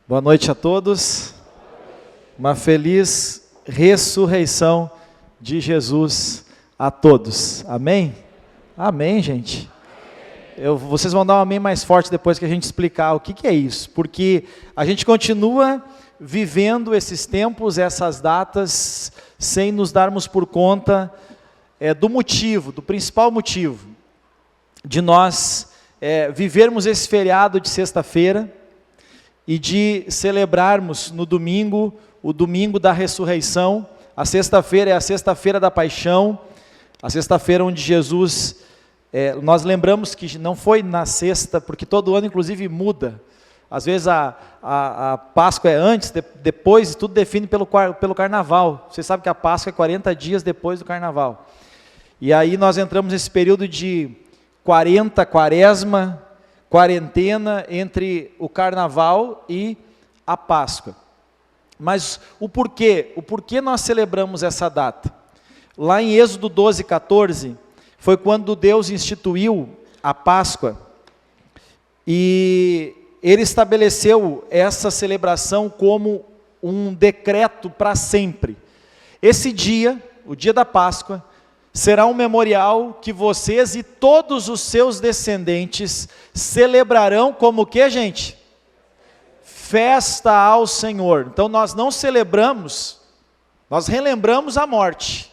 Boa noite a todos. Uma feliz ressurreição de Jesus a todos. Amém? Amém, gente. Vocês vão dar um amém mais forte depois que a gente explicar o que é isso. Porque a gente continua vivendo esses tempos, essas datas, sem nos darmos por conta do motivo, do principal motivo de nós vivermos esse feriado de sexta-feira e de celebrarmos no domingo, o domingo da ressurreição. A sexta-feira é a sexta-feira da paixão, a sexta-feira onde Jesus, nós lembramos que não foi na sexta, porque todo ano inclusive muda, às vezes a Páscoa é antes, depois, tudo define pelo carnaval. Você sabe que a Páscoa é 40 dias depois do carnaval, e aí nós entramos nesse período de 40, quaresma, quarentena entre o carnaval e a Páscoa. Mas o porquê nós celebramos essa data? Lá em Êxodo 12, 14, foi quando Deus instituiu a Páscoa, e Ele estabeleceu essa celebração como um decreto para sempre. Esse dia, o dia da Páscoa, será um memorial que vocês e todos os seus descendentes celebrarão como o que, gente? Festa ao Senhor. Então nós não celebramos, nós relembramos a morte,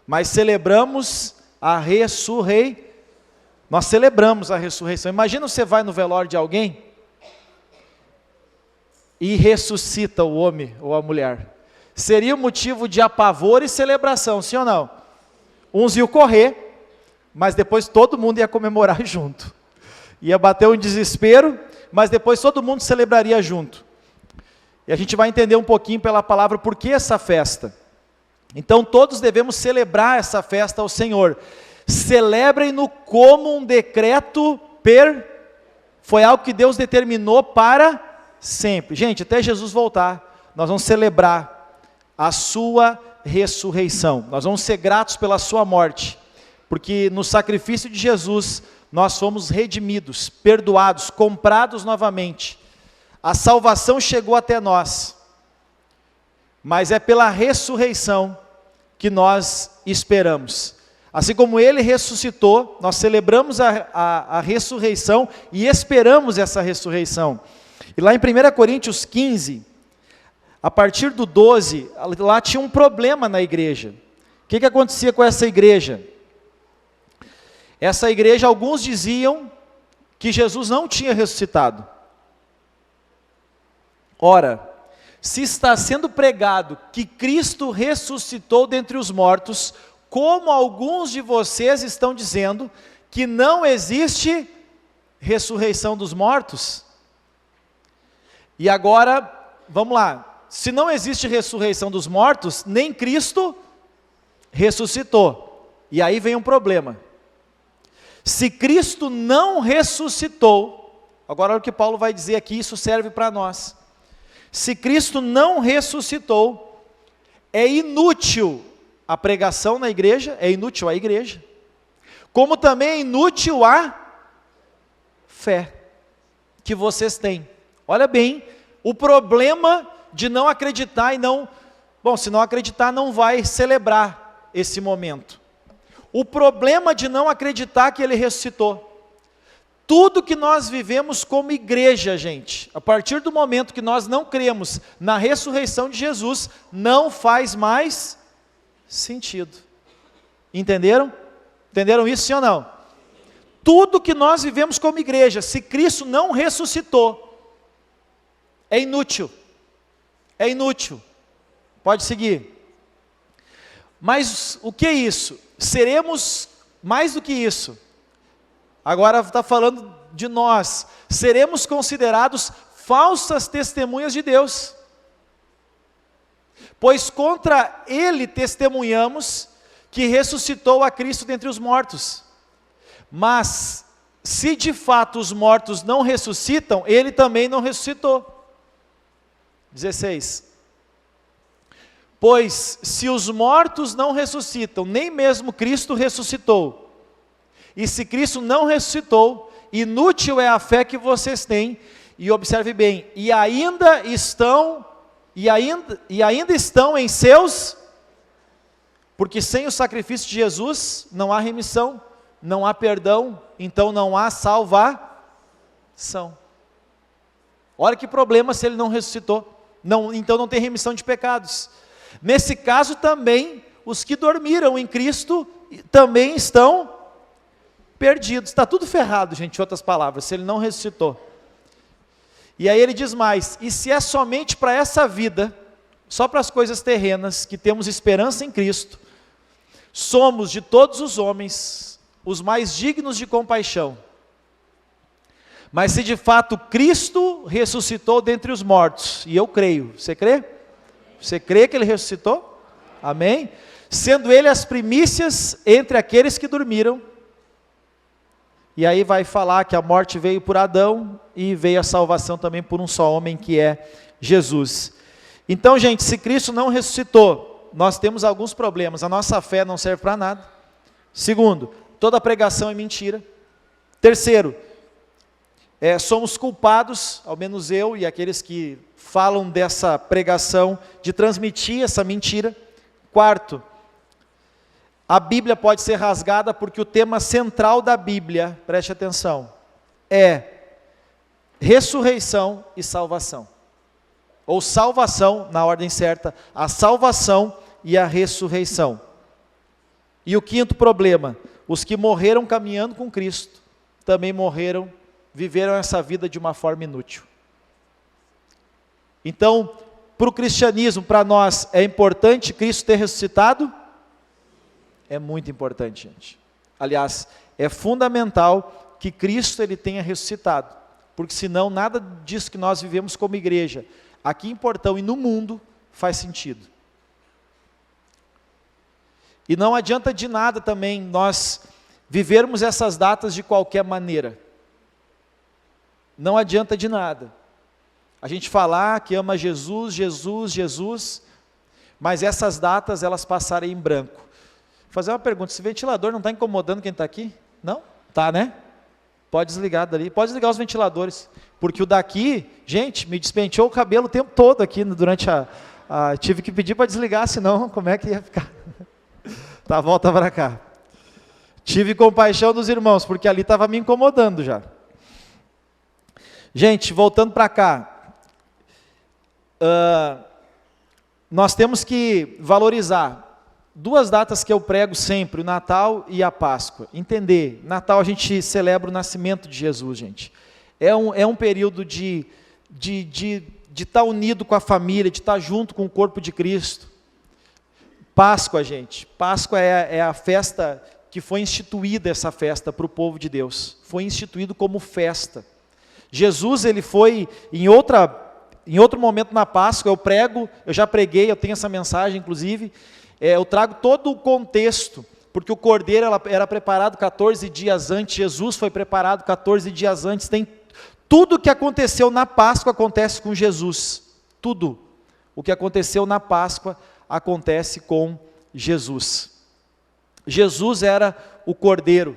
mas celebramos a ressurreição. Nós celebramos a ressurreição. Imagina você vai no velório de alguém e ressuscita o homem ou a mulher. Seria motivo de apavor e celebração, sim ou não? Uns iam correr, mas depois todo mundo ia comemorar junto. Ia bater um desespero, mas depois todo mundo celebraria junto. E a gente vai entender um pouquinho pela palavra por que essa festa. Então todos devemos celebrar essa festa ao Senhor. Celebrem-no como um decreto foi algo que Deus determinou para sempre. Gente, até Jesus voltar, nós vamos celebrar a sua ressurreição. Nós vamos ser gratos pela sua morte, porque no sacrifício de Jesus nós fomos redimidos, perdoados, comprados novamente. A salvação chegou até nós, mas é pela ressurreição que nós esperamos. Assim como Ele ressuscitou, nós celebramos a ressurreição e esperamos essa ressurreição. E lá em 1 Coríntios 15, a partir do 12, lá tinha um problema na igreja. O que acontecia com essa igreja? Essa igreja, alguns diziam que Jesus não tinha ressuscitado. Ora, se está sendo pregado que Cristo ressuscitou dentre os mortos, como alguns de vocês estão dizendo que não existe ressurreição dos mortos? E agora, vamos lá. Se não existe ressurreição dos mortos, nem Cristo ressuscitou. E aí vem um problema. Se Cristo não ressuscitou, agora o que Paulo vai dizer aqui, isso serve para nós. Se Cristo não ressuscitou, é inútil a pregação na igreja, é inútil a igreja, como também é inútil a fé que vocês têm. Olha bem, o problema de não acreditar se não acreditar não vai celebrar esse momento. O problema de não acreditar que Ele ressuscitou. Tudo que nós vivemos como igreja, gente, a partir do momento que nós não cremos na ressurreição de Jesus, não faz mais sentido. Entenderam? Entenderam isso, sim ou não? Tudo que nós vivemos como igreja, se Cristo não ressuscitou, é inútil. É inútil. Pode seguir. Mas o que é isso? Seremos mais do que isso. Agora está falando de nós. Seremos considerados falsas testemunhas de Deus. Pois contra Ele testemunhamos que ressuscitou a Cristo dentre os mortos. Mas se de fato os mortos não ressuscitam, Ele também não ressuscitou. 16. Pois se os mortos não ressuscitam, nem mesmo Cristo ressuscitou. E se Cristo não ressuscitou, inútil é a fé que vocês têm, e observe bem, e ainda estão em seus, porque sem o sacrifício de Jesus não há remissão, não há perdão, então não há salvação. Olha que problema se ele não ressuscitou, então não tem remissão de pecados. Nesse caso também, os que dormiram em Cristo também estão perdidos, está tudo ferrado, gente, em outras palavras, se ele não ressuscitou. E aí ele diz mais, e se é somente para essa vida, só para as coisas terrenas, que temos esperança em Cristo, somos de todos os homens, os mais dignos de compaixão. Mas se de fato Cristo ressuscitou dentre os mortos, e eu creio, você crê? Você crê que ele ressuscitou? Amém? Sendo ele as primícias entre aqueles que dormiram, e aí vai falar que a morte veio por Adão, e veio a salvação também por um só homem, que é Jesus. Então, gente, se Cristo não ressuscitou, nós temos alguns problemas, a nossa fé não serve para nada. Segundo, toda pregação é mentira. Terceiro, somos culpados, ao menos eu e aqueles que falam dessa pregação, de transmitir essa mentira. Quarto, a Bíblia pode ser rasgada porque o tema central da Bíblia, preste atenção, é ressurreição e salvação. Ou salvação, na ordem certa, a salvação e a ressurreição. E o quinto problema, os que morreram caminhando com Cristo, também viveram essa vida de uma forma inútil. Então, para o cristianismo, para nós, é importante Cristo ter ressuscitado? É muito importante, gente. Aliás, é fundamental que Cristo ele tenha ressuscitado, porque senão nada disso que nós vivemos como igreja, aqui em Portão e no mundo, faz sentido. E não adianta de nada também nós vivermos essas datas de qualquer maneira. Não adianta de nada. A gente falar que ama Jesus, Jesus, Jesus, mas essas datas elas passarem em branco. Vou fazer uma pergunta, esse ventilador não está incomodando quem está aqui? Não? Tá, né? Pode desligar dali, pode desligar os ventiladores, porque o daqui, gente, me despenteou o cabelo o tempo todo aqui, durante tive que pedir para desligar, senão como é que ia ficar? Tá, volta para cá. Tive compaixão dos irmãos, porque ali estava me incomodando já. Gente, voltando para cá, nós temos que valorizar duas datas que eu prego sempre, o Natal e a Páscoa. Entender, Natal a gente celebra o nascimento de Jesus, gente. É um período de estar unido com a família, de estar junto com o corpo de Cristo. Páscoa, gente, Páscoa é a festa que foi instituída, essa festa para o povo de Deus. Foi instituído como festa. Jesus, ele foi em outro momento na Páscoa, eu já preguei, eu tenho essa mensagem inclusive, eu trago todo o contexto, porque o cordeiro era preparado 14 dias antes, Jesus foi preparado 14 dias antes, tudo o que aconteceu na Páscoa acontece com Jesus, tudo o que aconteceu na Páscoa acontece com Jesus. Jesus era o cordeiro.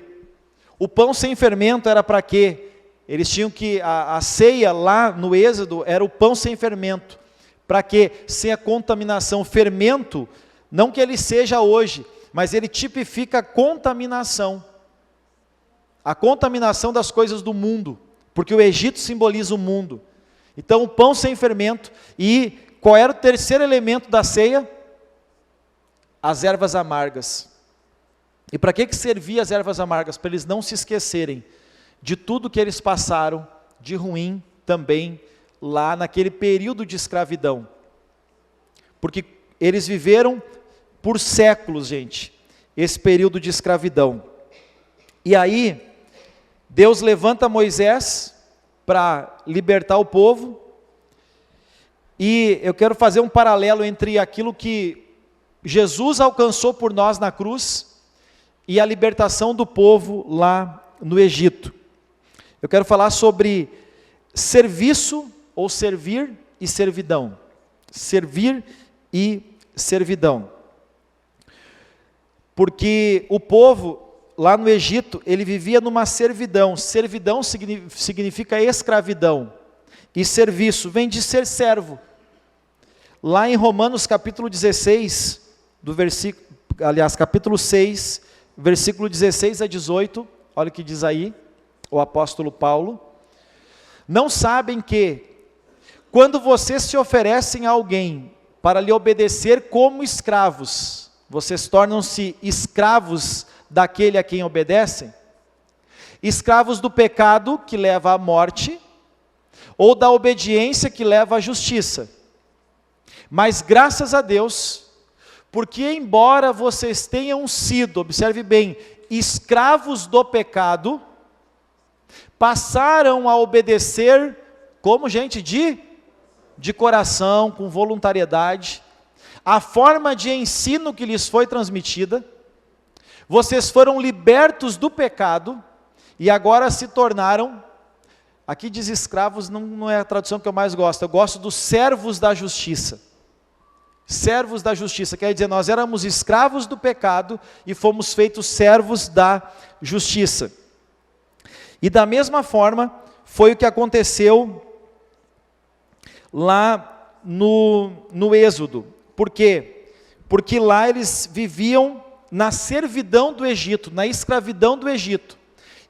O pão sem fermento era para quê? Eles tinham que, a ceia lá no Êxodo era o pão sem fermento. Para quê? Sem a contaminação. Fermento, não que ele seja hoje, mas ele tipifica a contaminação. A contaminação das coisas do mundo, porque o Egito simboliza o mundo. Então o pão sem fermento, e qual era o terceiro elemento da ceia? As ervas amargas. E para que servia as ervas amargas? Para eles não se esquecerem de tudo que eles passaram de ruim também lá naquele período de escravidão. Porque eles viveram por séculos, gente, esse período de escravidão. E aí, Deus levanta Moisés para libertar o povo, e eu quero fazer um paralelo entre aquilo que Jesus alcançou por nós na cruz e a libertação do povo lá no Egito. Eu quero falar sobre serviço ou servir e servidão. Servir e servidão. Porque o povo lá no Egito, ele vivia numa servidão. Servidão significa escravidão. e serviço, vem de ser servo. Lá em Romanos capítulo 16, capítulo 6, versículo 16 a 18, olha o que diz aí, o apóstolo Paulo. Não sabem que, quando vocês se oferecem a alguém para lhe obedecer como escravos, vocês tornam-se escravos daquele a quem obedecem? Escravos do pecado que leva à morte, ou da obediência que leva à justiça. Mas graças a Deus, porque embora vocês tenham sido, observe bem, escravos do pecado, passaram a obedecer como gente de coração, com voluntariedade, a forma de ensino que lhes foi transmitida. Vocês foram libertos do pecado e agora se tornaram, aqui diz escravos, não é a tradução que eu mais gosto, eu gosto dos servos da justiça. Servos da justiça, quer dizer, nós éramos escravos do pecado e fomos feitos servos da justiça. E da mesma forma, foi o que aconteceu lá no Êxodo. Por quê? Porque lá eles viviam na servidão do Egito, na escravidão do Egito.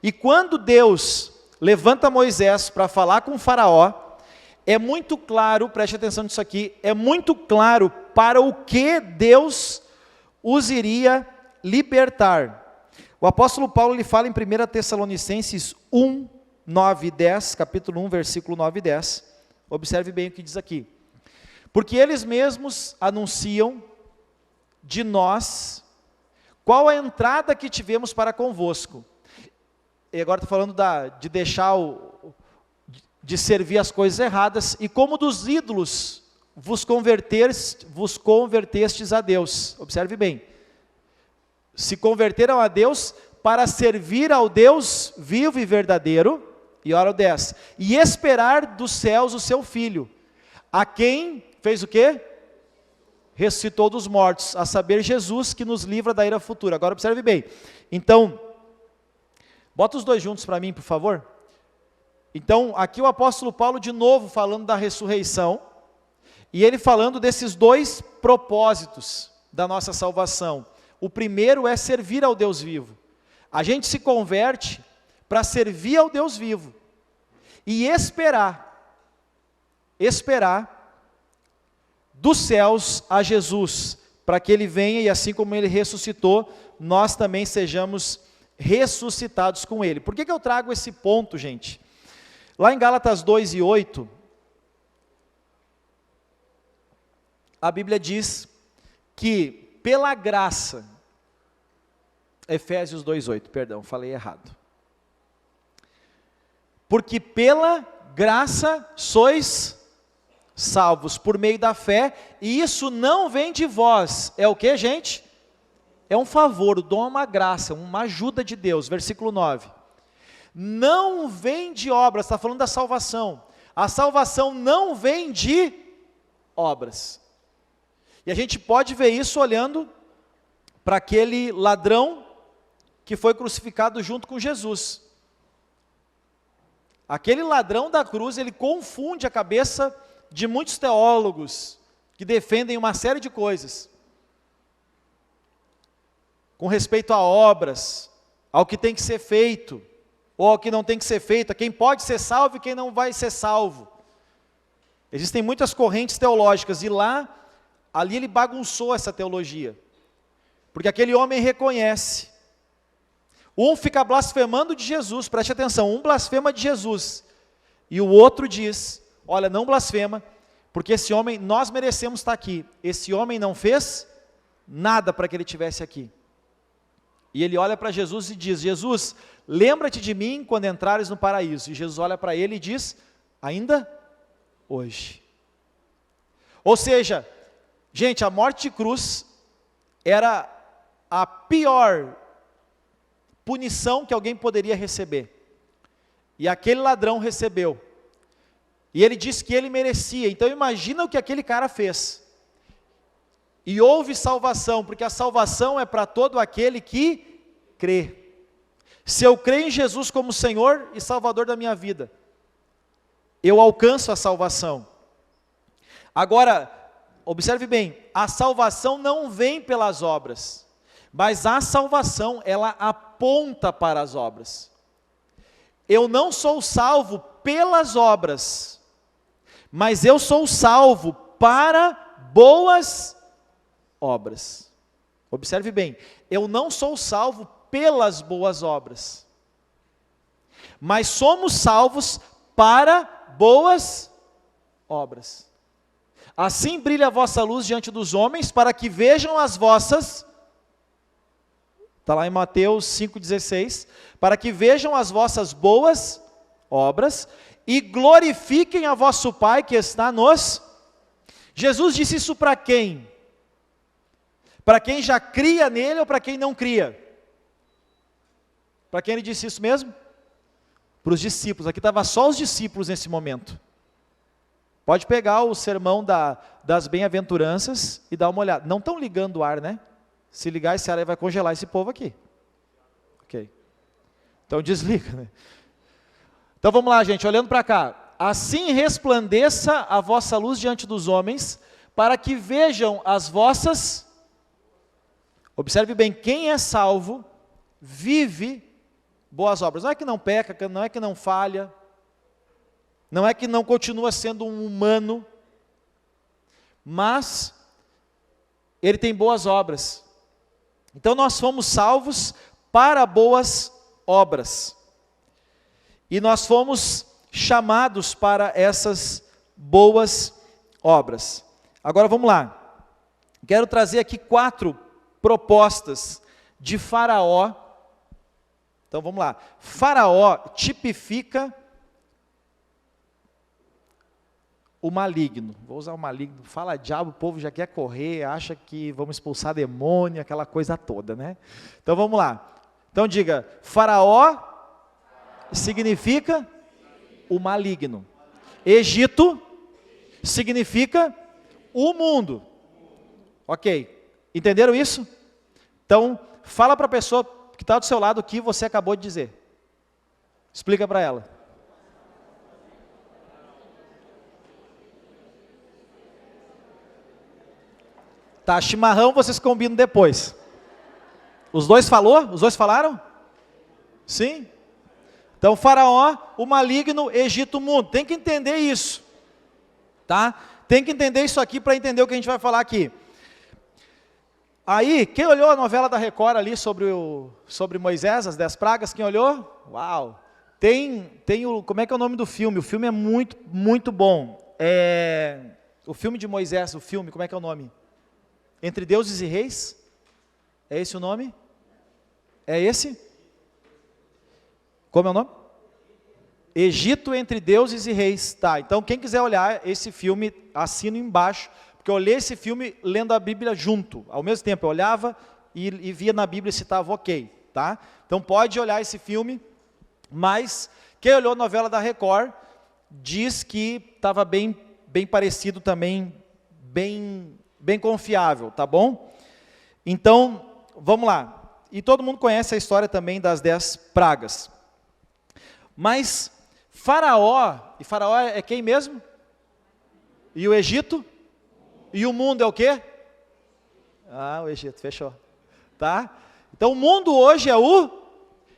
E quando Deus levanta Moisés para falar com o faraó, é muito claro, preste atenção nisso aqui, é muito claro para o que Deus os iria libertar. O apóstolo Paulo ele fala em 1 Tessalonicenses 1, 9 e 10, capítulo 1, versículo 9 e 10, observe bem o que diz aqui. Porque eles mesmos anunciam de nós qual a entrada que tivemos para convosco. E agora estou falando de deixar de servir as coisas erradas, e como dos ídolos vos convertestes a Deus. Observe bem. Se converteram a Deus para servir ao Deus vivo e verdadeiro, e ora o 10, e esperar dos céus o seu Filho, a quem fez o quê? Ressuscitou dos mortos, a saber, Jesus, que nos livra da ira futura. Agora observe bem. Então, bota os dois juntos para mim, por favor. Então, aqui o apóstolo Paulo de novo falando da ressurreição, e ele falando desses dois propósitos da nossa salvação. O primeiro é servir ao Deus vivo. A gente se converte para servir ao Deus vivo e esperar dos céus a Jesus, para que Ele venha e assim como Ele ressuscitou, nós também sejamos ressuscitados com Ele. Por que eu trago esse ponto, gente? Lá em Gálatas 2 e 8, a Bíblia diz que pela graça, Efésios 2:8, perdão, falei errado. Porque pela graça sois salvos, por meio da fé, e isso não vem de vós. É o que, gente? É um favor, o dom é uma graça, uma ajuda de Deus. Versículo 9. Não vem de obras, está falando da salvação. A salvação não vem de obras. E a gente pode ver isso olhando para aquele ladrão que foi crucificado junto com Jesus. Aquele ladrão da cruz, ele confunde a cabeça de muitos teólogos que defendem uma série de coisas com respeito a obras, ao que tem que ser feito, ou ao que não tem que ser feito, a quem pode ser salvo e quem não vai ser salvo. Existem muitas correntes teológicas, e ali ele bagunçou essa teologia, porque aquele homem reconhece, um fica blasfemando de Jesus, preste atenção, um blasfema de Jesus, e o outro diz, olha, não blasfema, porque esse homem, nós merecemos estar aqui, esse homem não fez nada para que ele estivesse aqui. E ele olha para Jesus e diz, Jesus, lembra-te de mim quando entrares no paraíso. E Jesus olha para ele e diz, ainda hoje. Ou seja, gente, a morte de cruz era a pior punição que alguém poderia receber. E aquele ladrão recebeu. E ele disse que ele merecia. Então imagina o que aquele cara fez. E houve salvação, porque a salvação é para todo aquele que crê. Se eu creio em Jesus como Senhor e Salvador da minha vida, eu alcanço a salvação. Agora, observe bem, a salvação não vem pelas obras, mas a salvação, ela aponta para as obras. Eu não sou salvo pelas obras, mas eu sou salvo para boas obras. Observe bem, eu não sou salvo pelas boas obras, mas somos salvos para boas obras. Assim brilha a vossa luz diante dos homens, para que vejam as vossas, está lá em Mateus 5,16, para que vejam as vossas boas obras e glorifiquem a vosso Pai que está nos... Jesus disse isso para quem? Para quem já cria nele ou para quem não cria? Para quem ele disse isso mesmo? Para os discípulos. Aqui estava só os discípulos nesse momento. Pode pegar o sermão das bem-aventuranças e dar uma olhada. Não estão ligando o ar, né? Se ligar esse ar aí vai congelar esse povo aqui. Ok. Então desliga, né? Então vamos lá, gente, olhando para cá. Assim resplandeça a vossa luz diante dos homens, para que vejam as vossas... Observe bem, quem é salvo, vive boas obras. Não é que não peca, não é que não falha, não é que não continua sendo um humano, mas ele tem boas obras. Então nós fomos salvos para boas obras. E nós fomos chamados para essas boas obras. Agora vamos lá. Quero trazer aqui 4 propostas de Faraó. Então vamos lá. Faraó tipifica o maligno. Vou usar o maligno. Fala diabo, o povo já quer correr, acha que vamos expulsar demônio, aquela coisa toda, né? Então vamos lá. Então diga, Faraó significa o maligno. Egito significa o mundo. Ok, entenderam isso? Então, fala para a pessoa que está do seu lado o que você acabou de dizer. Explica para ela. Tá, chimarrão vocês combinam depois. Os dois falou? Os dois falaram? Sim? Então, Faraó, o maligno, Egito, o mundo. Tem que entender isso. Tá? Tem que entender isso aqui para entender o que a gente vai falar aqui. Aí, quem olhou a novela da Record ali sobre Moisés, as 10 pragas, quem olhou? Uau! Tem o, como é que é o nome do filme? O filme é muito, muito bom. O filme de Moisés, como é que é o nome? Entre Deuses e Reis? É esse o nome? É esse? Como é o nome? Egito entre Deuses e Reis. Tá, então quem quiser olhar esse filme, assino embaixo, porque eu olhei esse filme lendo a Bíblia junto, ao mesmo tempo, eu olhava e via na Bíblia se estava ok, tá? Então pode olhar esse filme, mas quem olhou a novela da Record, diz que estava bem parecido também, bem confiável, tá bom? Então, vamos lá. E todo mundo conhece a história também das 10 pragas. Mas Faraó, e Faraó é quem mesmo? E o Egito? E o mundo é o quê? Ah, o Egito, fechou. Tá? Então o mundo hoje é o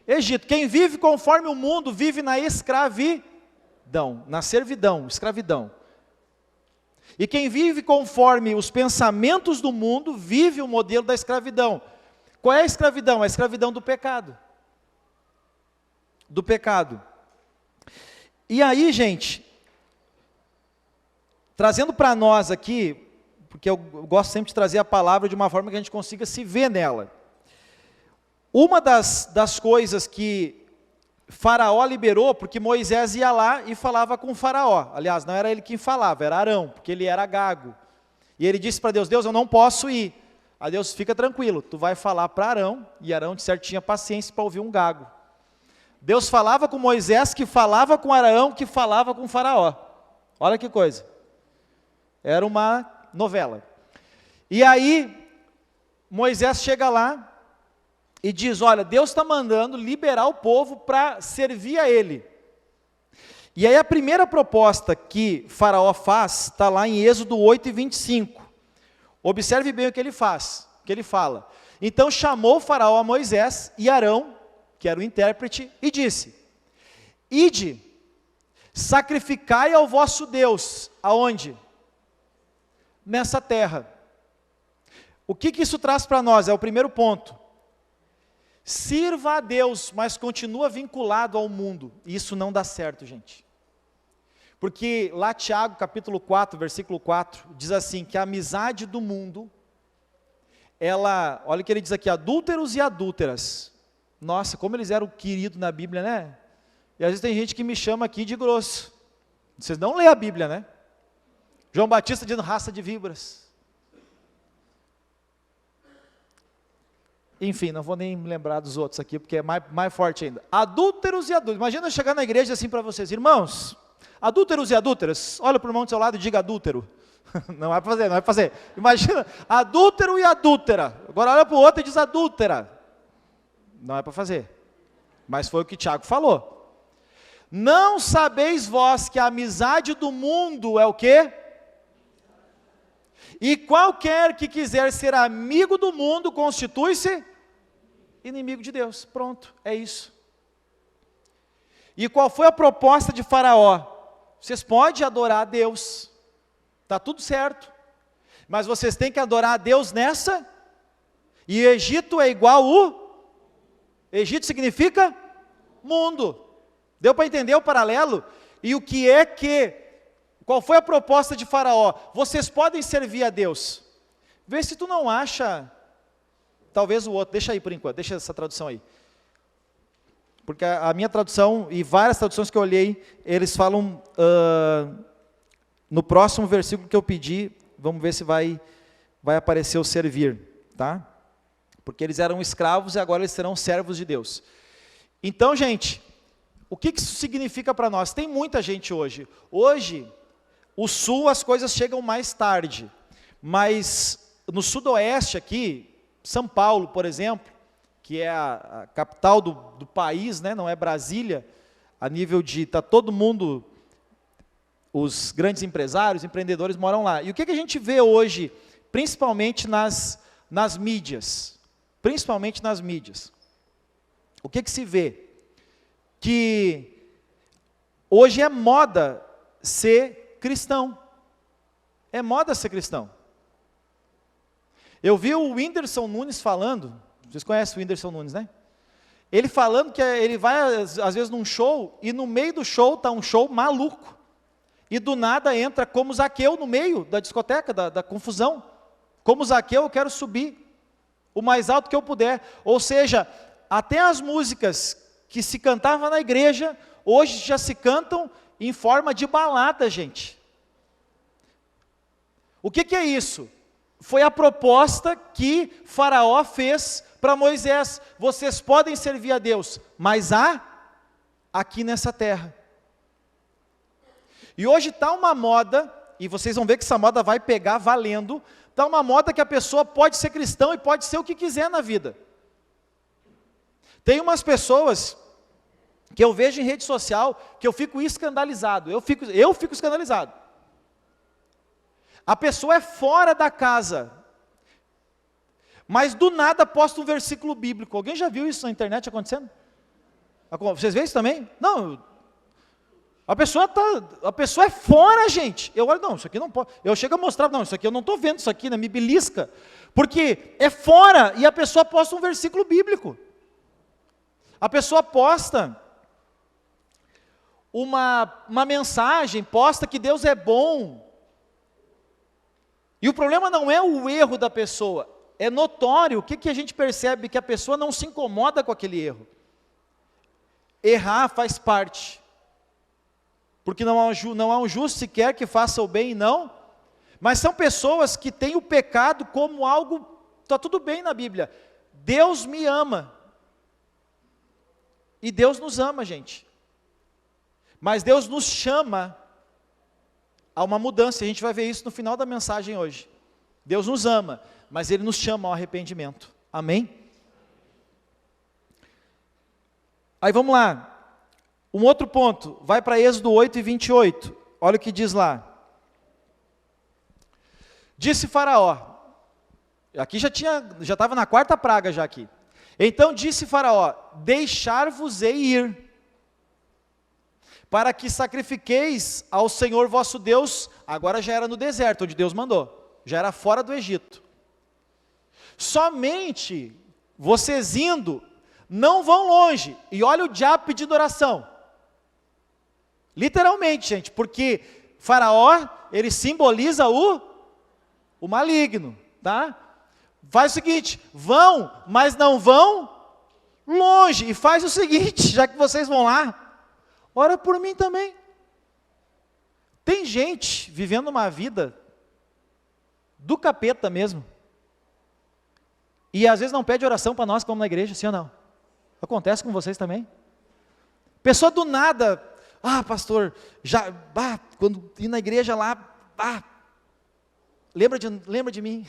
Egito. Quem vive conforme o mundo vive na escravidão, na servidão, escravidão. E quem vive conforme os pensamentos do mundo vive o modelo da escravidão. Qual é a escravidão? A escravidão do pecado. Do pecado. E aí, gente, trazendo para nós aqui, porque eu gosto sempre de trazer a palavra de uma forma que a gente consiga se ver nela. Uma das coisas que Faraó liberou, porque Moisés ia lá e falava com Faraó. Aliás, não era ele quem falava, era Arão, porque ele era gago. E ele disse para Deus, Deus, eu não posso ir. Aí Deus, fica tranquilo, tu vai falar para Arão, e Arão de certo tinha paciência para ouvir um gago. Deus falava com Moisés, que falava com Arão, que falava com Faraó. Olha que coisa. Era uma novela. E aí, Moisés chega lá e diz, olha, Deus está mandando liberar o povo para servir a Ele. E aí a primeira proposta que Faraó faz, está lá em Êxodo 8 e 25. Observe bem o que ele faz, o que ele fala. Então chamou Faraó a Moisés e Arão, que era o intérprete, e disse: Ide, sacrificai ao vosso Deus, aonde? Nessa terra. O que isso traz para nós? É o primeiro ponto. Sirva a Deus, mas continua vinculado ao mundo. Isso não dá certo, gente. Porque lá Tiago, capítulo 4, versículo 4, diz assim, que a amizade do mundo, ela, olha o que ele diz aqui, adúlteros e adúlteras. Nossa, como eles eram queridos na Bíblia, né? E às vezes tem gente que me chama aqui de grosso. Vocês não lêem a Bíblia, né? João Batista dizendo raça de víboras. Enfim, não vou nem me lembrar dos outros aqui, porque é mais forte ainda. Adúlteros e adúlteras. Imagina eu chegar na igreja assim para vocês, irmãos, adúlteros e adúlteras, olha para o irmão do seu lado e diga adúltero. Não vai fazer, não vai fazer. Imagina, adúltero e adúltera. Agora olha para o outro e diz adúltera. Não é para fazer. Mas foi o que Tiago falou. Não sabeis vós que a amizade do mundo é o quê? E qualquer que quiser ser amigo do mundo, constitui-se inimigo de Deus. Pronto, é isso. E qual foi a proposta de Faraó? Vocês podem adorar a Deus, está tudo certo, mas vocês têm que adorar a Deus nessa, e o Egito é igual Egito significa mundo. Deu para entender o paralelo? E o que é que, qual foi a proposta de Faraó? Vocês podem servir a Deus. Vê se tu não acha, talvez o outro, deixa aí por enquanto, deixa essa tradução aí. Porque a minha tradução, e várias traduções que eu olhei, eles falam, no próximo versículo que eu pedi, vamos ver se vai aparecer o servir, tá? Porque eles eram escravos e agora eles serão servos de Deus. Então, gente, o que isso significa para nós? Tem muita gente hoje. Hoje, o sul as coisas chegam mais tarde, mas no sudoeste aqui, São Paulo, por exemplo, que é a capital do país, né? Não é Brasília, a nível de, está todo mundo, os grandes empresários, empreendedores moram lá. E o que a gente vê hoje, principalmente nas mídias? Principalmente nas mídias. O que se vê? Que hoje é moda ser cristão. É moda ser cristão. Eu vi o Whindersson Nunes falando, vocês conhecem o Whindersson Nunes, né? Ele falando que ele vai, às vezes, num show, e no meio do show está um show maluco. E do nada entra como Zaqueu no meio da discoteca, da confusão. Como Zaqueu, eu quero subir o mais alto que eu puder. Ou seja, até as músicas que se cantavam na igreja, hoje já se cantam em forma de balada, gente. O que é isso? Foi a proposta que Faraó fez para Moisés. Vocês podem servir a Deus, mas há aqui nessa terra. E hoje está uma moda, e vocês vão ver que essa moda vai pegar valendo, está uma moda que a pessoa pode ser cristão e pode ser o que quiser na vida. Tem umas pessoas que eu vejo em rede social que eu fico escandalizado, eu fico escandalizado. A pessoa é fora da casa, mas do nada posta um versículo bíblico. Alguém já viu isso na internet acontecendo? Vocês veem isso também? Não. A pessoa é fora, gente. Eu olho, não, isso aqui não pode. Eu chego a mostrar, não, isso aqui eu não estou vendo, isso aqui, né, me belisca. Porque é fora e a pessoa posta um versículo bíblico. A pessoa posta uma mensagem, posta que Deus é bom. E o problema não é o erro da pessoa, é notório. O que a gente percebe? Que a pessoa não se incomoda com aquele erro. Errar faz parte. Porque não há um justo sequer que faça o bem e não. Mas são pessoas que têm o pecado como algo, está tudo bem na Bíblia. Deus me ama. E Deus nos ama, gente. Mas Deus nos chama a uma mudança. A gente vai ver isso no final da mensagem hoje. Deus nos ama, mas Ele nos chama ao arrependimento. Amém? Aí vamos lá. Um outro ponto, vai para Êxodo 8 e 28. Olha o que diz lá. Disse Faraó, aqui já estava na quarta praga já aqui. Então disse Faraó, deixar-vos-ei ir, para que sacrifiqueis ao Senhor vosso Deus, agora já era no deserto, onde Deus mandou, já era fora do Egito. Somente vocês indo, não vão longe, e olha o diabo pedindo oração. Literalmente, gente, porque Faraó, ele simboliza o maligno, tá? Faz o seguinte, vão, mas não vão longe, e faz o seguinte, já que vocês vão lá, ora por mim também. Tem gente vivendo uma vida do capeta mesmo, e às vezes não pede oração para nós, como na igreja, sim ou não? Acontece com vocês também? Pessoa do nada, pastor, quando ir na igreja lá, lembra de mim.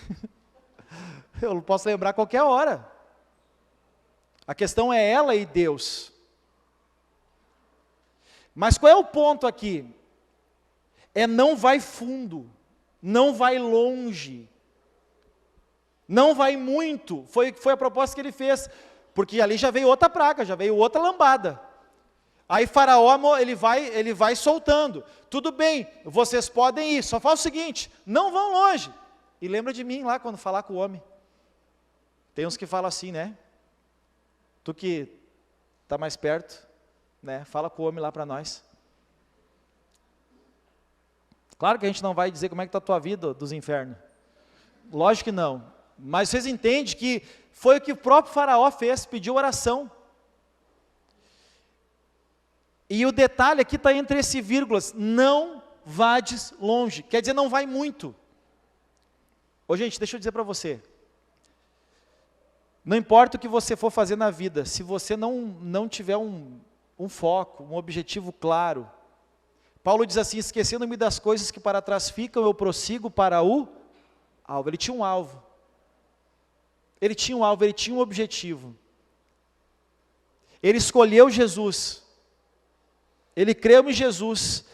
Eu não posso lembrar a qualquer hora. A questão é ela e Deus. Mas qual é o ponto aqui? Não vai fundo, não vai longe, não vai muito. Foi a proposta que ele fez, porque ali já veio outra praga, já veio outra lambada. Aí Faraó, ele vai soltando. Tudo bem, vocês podem ir, só fala o seguinte, não vão longe. E lembra de mim lá, quando falar com o homem. Tem uns que falam assim, né? Tu que está mais perto, né? Fala com o homem lá para nós. Claro que a gente não vai dizer como é que está a tua vida dos infernos. Lógico que não. Mas vocês entendem que foi o que o próprio Faraó fez, pediu oração. E o detalhe aqui está entre esse vírgulas, não vades longe, quer dizer, não vai muito. Ô gente, deixa eu dizer para você, não importa o que você for fazer na vida, se você não tiver um foco, um objetivo claro, Paulo diz assim, esquecendo-me das coisas que para trás ficam, eu prossigo para o alvo. Ele tinha um alvo, ele tinha um objetivo, ele escolheu Jesus, ele creu em Jesus,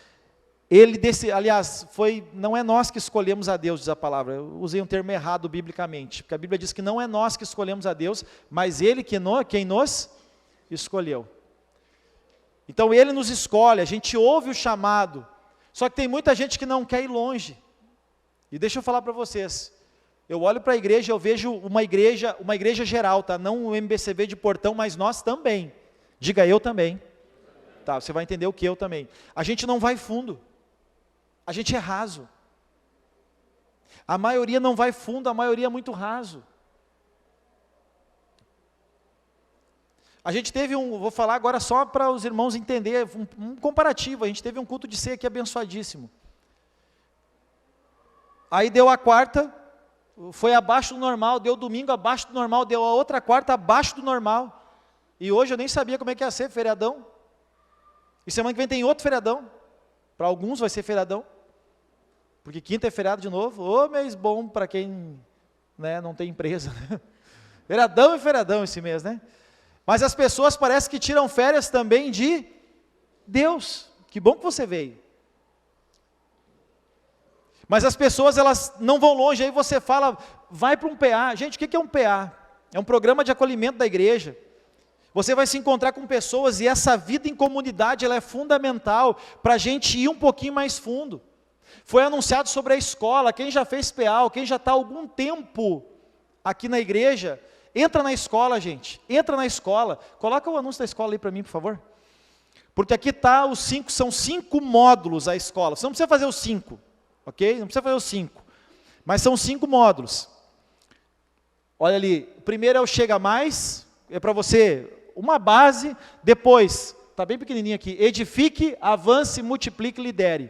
aliás, não é nós que escolhemos a Deus, diz a palavra, eu usei um termo errado biblicamente, porque a Bíblia diz que não é nós que escolhemos a Deus, mas Ele quem nos escolheu. Então Ele nos escolhe, a gente ouve o chamado, só que tem muita gente que não quer ir longe. E deixa eu falar para vocês, eu olho para a igreja, eu vejo uma igreja geral, tá? Não o MBCV de Portão, mas nós também, diga eu também. Tá, você vai entender o que eu também. A gente não vai fundo. A gente é raso. A maioria não vai fundo, a maioria é muito raso. A gente teve vou falar agora só para os irmãos entenderem, um comparativo, a gente teve um culto de ceia aqui abençoadíssimo. Aí deu a quarta, foi abaixo do normal, deu domingo abaixo do normal, deu a outra quarta abaixo do normal. E hoje eu nem sabia como é que ia ser, feriadão. E semana que vem tem outro feriadão. Para alguns vai ser feriadão. Porque quinta é feriado de novo. Ô, mês bom para quem, né, não tem empresa. Feriadão e feriadão esse mês, né? Mas as pessoas parece que tiram férias também de Deus. Que bom que você veio. Mas as pessoas, elas não vão longe. Aí você fala, vai para um PA. Gente, o que é um PA? É um programa de acolhimento da igreja. Você vai se encontrar com pessoas e essa vida em comunidade, ela é fundamental para a gente ir um pouquinho mais fundo. Foi anunciado sobre a escola, quem já fez PA, quem já está há algum tempo aqui na igreja, entra na escola, gente, entra na escola. Coloca o anúncio da escola aí para mim, por favor. Porque aqui está são 5 módulos a escola, você não precisa fazer os 5, ok? Não precisa fazer os 5, mas são 5 módulos. Olha ali, o primeiro é o Chega Mais, é para você... uma base, depois, está bem pequenininho aqui, edifique, avance, multiplique, lidere.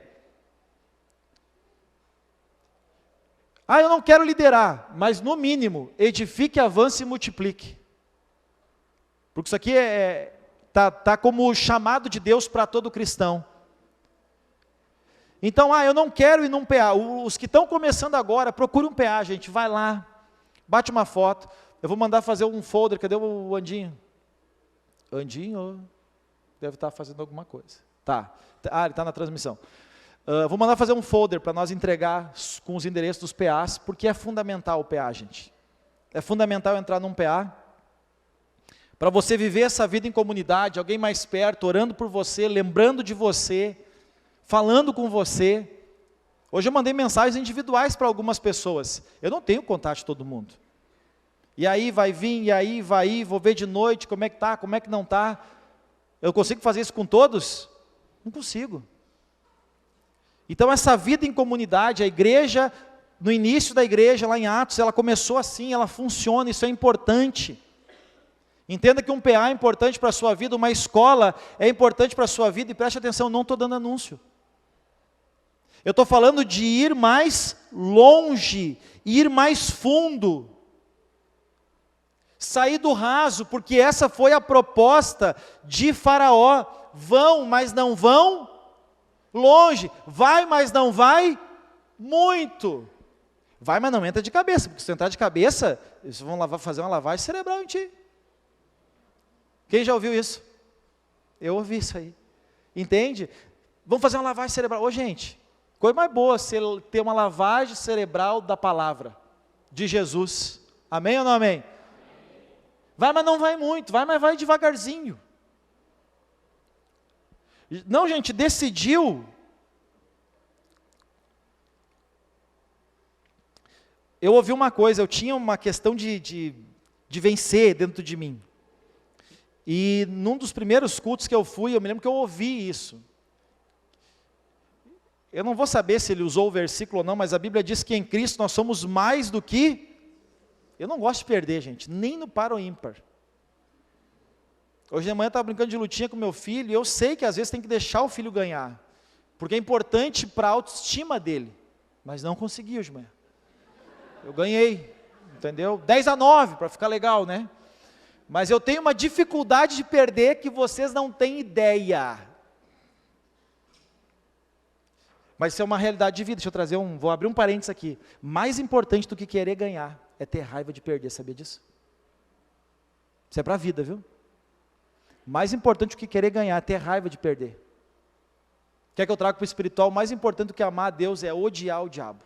Eu não quero liderar, mas no mínimo, edifique, avance e multiplique. Porque isso aqui tá como chamado de Deus para todo cristão. Então, eu não quero ir num PA, os que estão começando agora, procure um PA, gente, vai lá, bate uma foto, eu vou mandar fazer um folder, cadê o Andinho? Andinho, deve estar fazendo alguma coisa. Tá. Ah, ele está na transmissão. Vou mandar fazer um folder para nós entregar com os endereços dos PAs, porque é fundamental o PA, gente. É fundamental entrar num PA, para você viver essa vida em comunidade, alguém mais perto, orando por você, lembrando de você, falando com você. Hoje eu mandei mensagens individuais para algumas pessoas. Eu não tenho contato de todo mundo. E aí vai vir, e aí vai ir, vou ver de noite como é que está, como é que não está. Eu consigo fazer isso com todos? Não consigo. Então essa vida em comunidade, a igreja, no início da igreja, lá em Atos, ela começou assim, ela funciona, isso é importante. Entenda que um PA é importante para a sua vida, uma escola é importante para a sua vida, e preste atenção, não estou dando anúncio. Eu estou falando de ir mais longe, ir mais fundo. Sair do raso, porque essa foi a proposta de Faraó. Vão, mas não vão longe. Vai, mas não vai muito. Vai, mas não entra de cabeça, porque se entrar de cabeça, eles vão fazer uma lavagem cerebral em ti. Quem já ouviu isso? Eu ouvi isso aí. Entende? Vamos fazer uma lavagem cerebral. Ô gente, coisa mais boa você ter uma lavagem cerebral da palavra de Jesus. Amém ou não amém? Vai, mas não vai muito. Vai, mas vai devagarzinho. Não, gente, decidiu. Eu ouvi uma coisa, eu tinha uma questão de vencer dentro de mim. E num dos primeiros cultos que eu fui, eu me lembro que eu ouvi isso. Eu não vou saber se ele usou o versículo ou não, mas a Bíblia diz que em Cristo nós somos mais do que... Eu não gosto de perder, gente, nem no par ou ímpar. Hoje de manhã eu estava brincando de lutinha com meu filho, e eu sei que às vezes tem que deixar o filho ganhar, porque é importante para a autoestima dele, mas não consegui hoje de manhã. Eu ganhei, entendeu? 10-9, para ficar legal, né? Mas eu tenho uma dificuldade de perder que vocês não têm ideia. Mas isso é uma realidade de vida. Deixa eu trazer vou abrir um parênteses aqui. Mais importante do que querer ganhar é ter raiva de perder, sabia disso? Isso é para a vida, viu? Mais importante do que querer ganhar é ter raiva de perder. Quer que eu traga para o espiritual? Mais importante do que amar a Deus é odiar o diabo.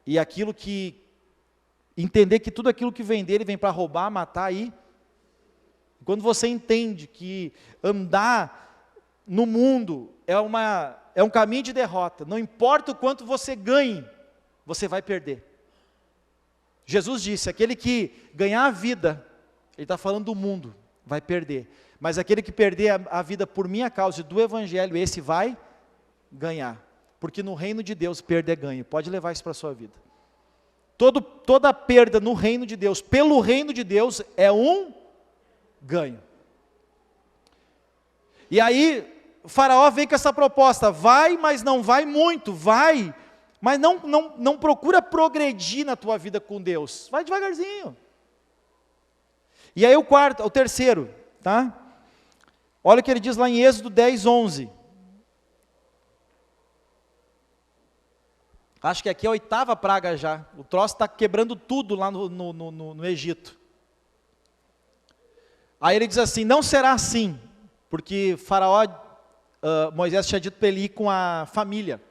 E aquilo que entender que tudo aquilo que vem dele vem para roubar, matar e quando você entende que andar no mundo é um caminho de derrota, não importa o quanto você ganhe, você vai perder. Jesus disse, aquele que ganhar a vida, ele está falando do mundo, vai perder. Mas aquele que perder a vida por minha causa e do evangelho, esse vai ganhar. Porque no reino de Deus, perder é ganho. Pode levar isso para a sua vida. Toda perda no reino de Deus, pelo reino de Deus, é um ganho. E aí, o Faraó vem com essa proposta, vai, mas não vai muito, vai, mas não procura progredir na tua vida com Deus, vai devagarzinho. E aí o terceiro, tá? Olha o que ele diz lá em Êxodo 10:11. Acho que aqui é a 8ª praga já. O troço está quebrando tudo lá no Egito. Aí ele diz assim, não será assim, porque Faraó, Moisés tinha dito para ele ir com a família.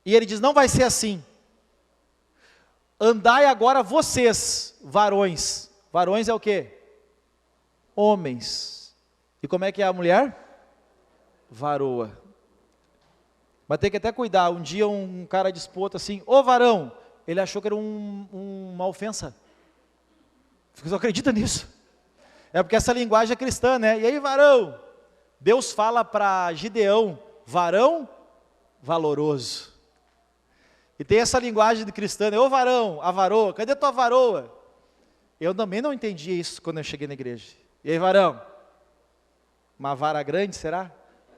E ele diz, não vai ser assim. Andai agora vocês, varões. Varões é o quê? Homens. E como é que é a mulher? Varoa. Mas tem que até cuidar, um dia um cara disputa assim, ô varão, ele achou que era uma ofensa. Você acredita nisso? É porque essa linguagem é cristã, né? E aí varão, Deus fala para Gideão, varão valoroso. E tem essa linguagem de cristã, né? Ô varão, a varoa, cadê tua varoa? Eu também não entendi isso quando eu cheguei na igreja. E aí varão, uma vara grande será?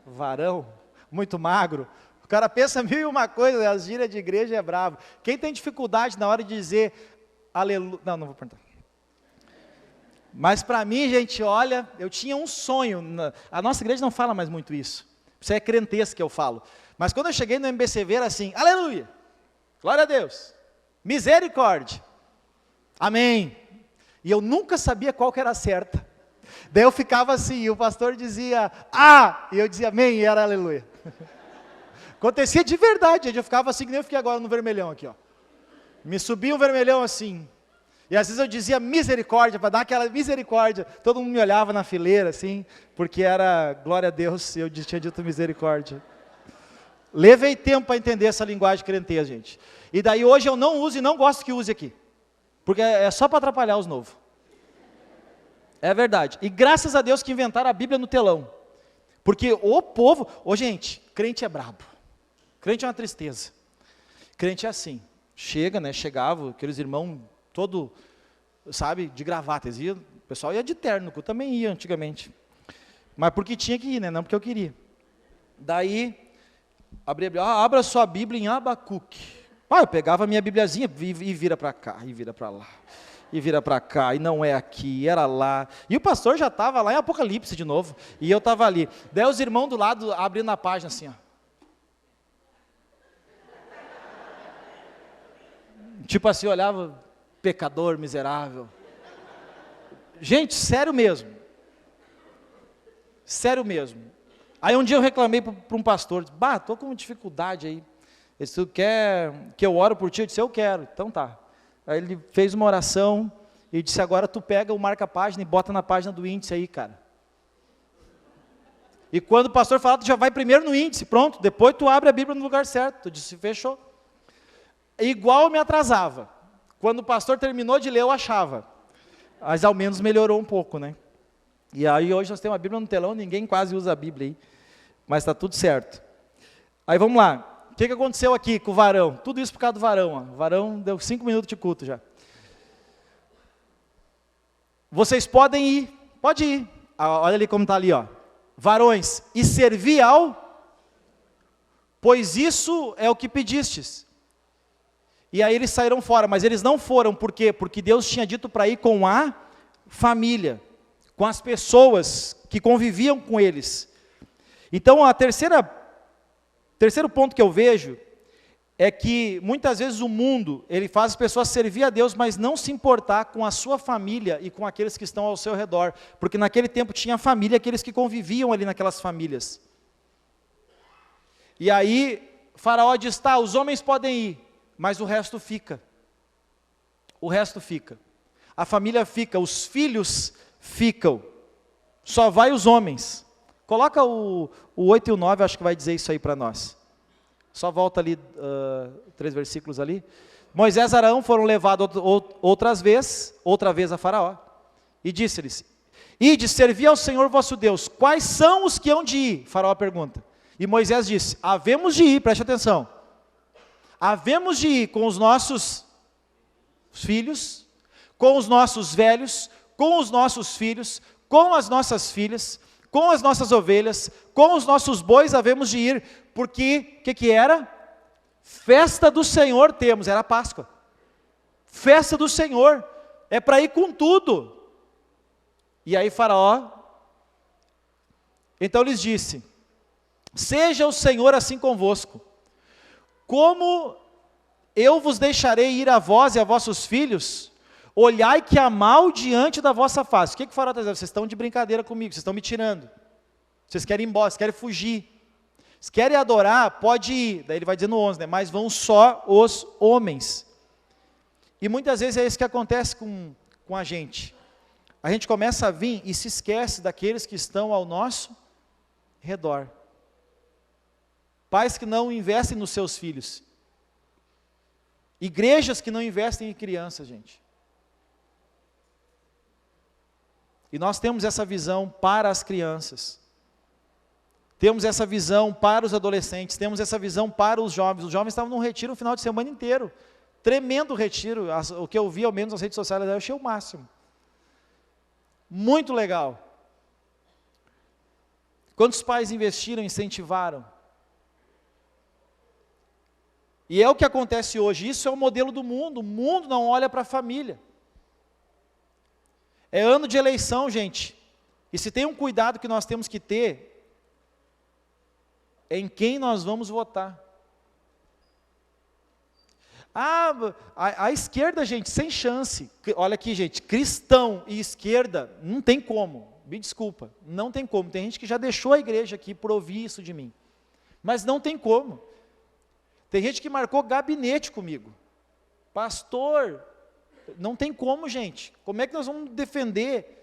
Varão, muito magro. O cara pensa 1001 coisa, as gírias de igreja é bravo. Quem tem dificuldade na hora de dizer aleluia, não vou perguntar. Mas para mim, gente, olha, eu tinha um sonho, a nossa igreja não fala mais muito isso. Isso é crentez que eu falo. Mas quando eu cheguei no MBCV era assim, aleluia, glória a Deus, misericórdia, amém. E eu nunca sabia qual que era a certa. Daí eu ficava assim, e o pastor dizia, ah! E eu dizia, amém, e era aleluia. Acontecia de verdade, eu ficava assim, que nem eu fiquei agora no vermelhão aqui, ó. Me subia um vermelhão assim, e às vezes eu dizia misericórdia, para dar aquela misericórdia, todo mundo me olhava na fileira assim, porque era glória a Deus, e eu tinha dito misericórdia. Levei tempo para entender essa linguagem crentez, gente. E daí hoje eu não uso e não gosto que use aqui, porque é só para atrapalhar os novos. É verdade, e graças a Deus que inventaram a Bíblia no telão, porque o povo, gente, crente é brabo. Crente é uma tristeza. Crente é assim, chega, né, chegava, aqueles irmãos todo, sabe, de gravata, o pessoal ia de terno, eu também ia antigamente, mas porque tinha que ir, né, não porque eu queria. Daí, abra sua Bíblia em Abacuque. Eu pegava a minha bibliazinha e vira para cá, e vira para lá, e vira para cá, e não é aqui, era lá, e o pastor já estava lá em Apocalipse de novo, e eu estava ali, daí os irmãos do lado abrindo a página assim, ó. Tipo assim, olhava, pecador, miserável. Gente, sério mesmo. Sério mesmo. Aí um dia eu reclamei para um pastor, estou com dificuldade aí. Ele disse, tu quer que eu oro por ti? Eu disse, eu quero, então tá. Aí ele fez uma oração e disse, agora tu pega o marca-página e bota na página do índice aí, cara. E quando o pastor falar, tu já vai primeiro no índice, pronto, depois tu abre a Bíblia no lugar certo. Tu disse, fechou. Igual eu me atrasava. Quando o pastor terminou de ler, eu achava. Mas ao menos melhorou um pouco, né? E aí hoje nós temos a Bíblia no telão, ninguém quase usa a Bíblia aí. Mas está tudo certo. Aí vamos lá. O que aconteceu aqui com o varão? Tudo isso por causa do varão. Ó. O varão deu 5 minutos de culto já. Vocês podem ir. Pode ir. Olha ali como está ali, ó. Varões, e servi pois isso é o que pedistes. E aí eles saíram fora, mas eles não foram, por quê? Porque Deus tinha dito para ir com a família, com as pessoas que conviviam com eles. Então, terceiro ponto que eu vejo, é que muitas vezes o mundo, ele faz as pessoas servir a Deus, mas não se importar com a sua família e com aqueles que estão ao seu redor, porque naquele tempo tinha família, aqueles que conviviam ali naquelas famílias. E aí, Faraó diz, tá, os homens podem ir, mas o resto fica. O resto fica. A família fica, os filhos ficam. Só vai os homens. Coloca o 8 e o 9, acho que vai dizer isso aí para nós. Só volta ali, 3 versículos ali. Moisés e Arão foram levados outra vez a Faraó. E disse-lhes, ide, servi ao Senhor vosso Deus. Quais são os que hão de ir? Faraó pergunta. E Moisés disse, havemos de ir, preste atenção. Havemos de ir com os nossos filhos, com os nossos velhos, com os nossos filhos, com as nossas filhas, com as nossas ovelhas, com os nossos bois havemos de ir, porque, o que era? Festa do Senhor temos, era a Páscoa. Festa do Senhor, é para ir com tudo. E aí Faraó, então lhes disse, seja o Senhor assim convosco, como eu vos deixarei ir a vós e a vossos filhos, olhai que há mal diante da vossa face. O que o Faraó está dizendo? Vocês estão de brincadeira comigo, vocês estão me tirando. Vocês querem ir embora, vocês querem fugir. Se querem adorar, pode ir. Daí ele vai dizer no 11, né? Mas vão só os homens. E muitas vezes é isso que acontece com a gente. A gente começa a vir e se esquece daqueles que estão ao nosso redor. Pais que não investem nos seus filhos. Igrejas que não investem em crianças, gente. E nós temos essa visão para as crianças. Temos essa visão para os adolescentes, temos essa visão para os jovens. Os jovens estavam num retiro o final de semana inteiro. Tremendo retiro. O que eu vi, ao menos nas redes sociais, eu achei o máximo. Muito legal. Quantos pais investiram, incentivaram? E é o que acontece hoje, isso é o modelo do mundo, o mundo não olha para a família. É ano de eleição, gente, e se tem um cuidado que nós temos que ter, é em quem nós vamos votar. A esquerda, gente, sem chance, olha aqui, gente, cristão e esquerda, não tem como, me desculpa, não tem como. Tem gente que já deixou a igreja aqui por ouvir isso de mim, mas não tem como. Tem gente que marcou gabinete comigo, pastor, não tem como, gente. Como é que nós vamos defender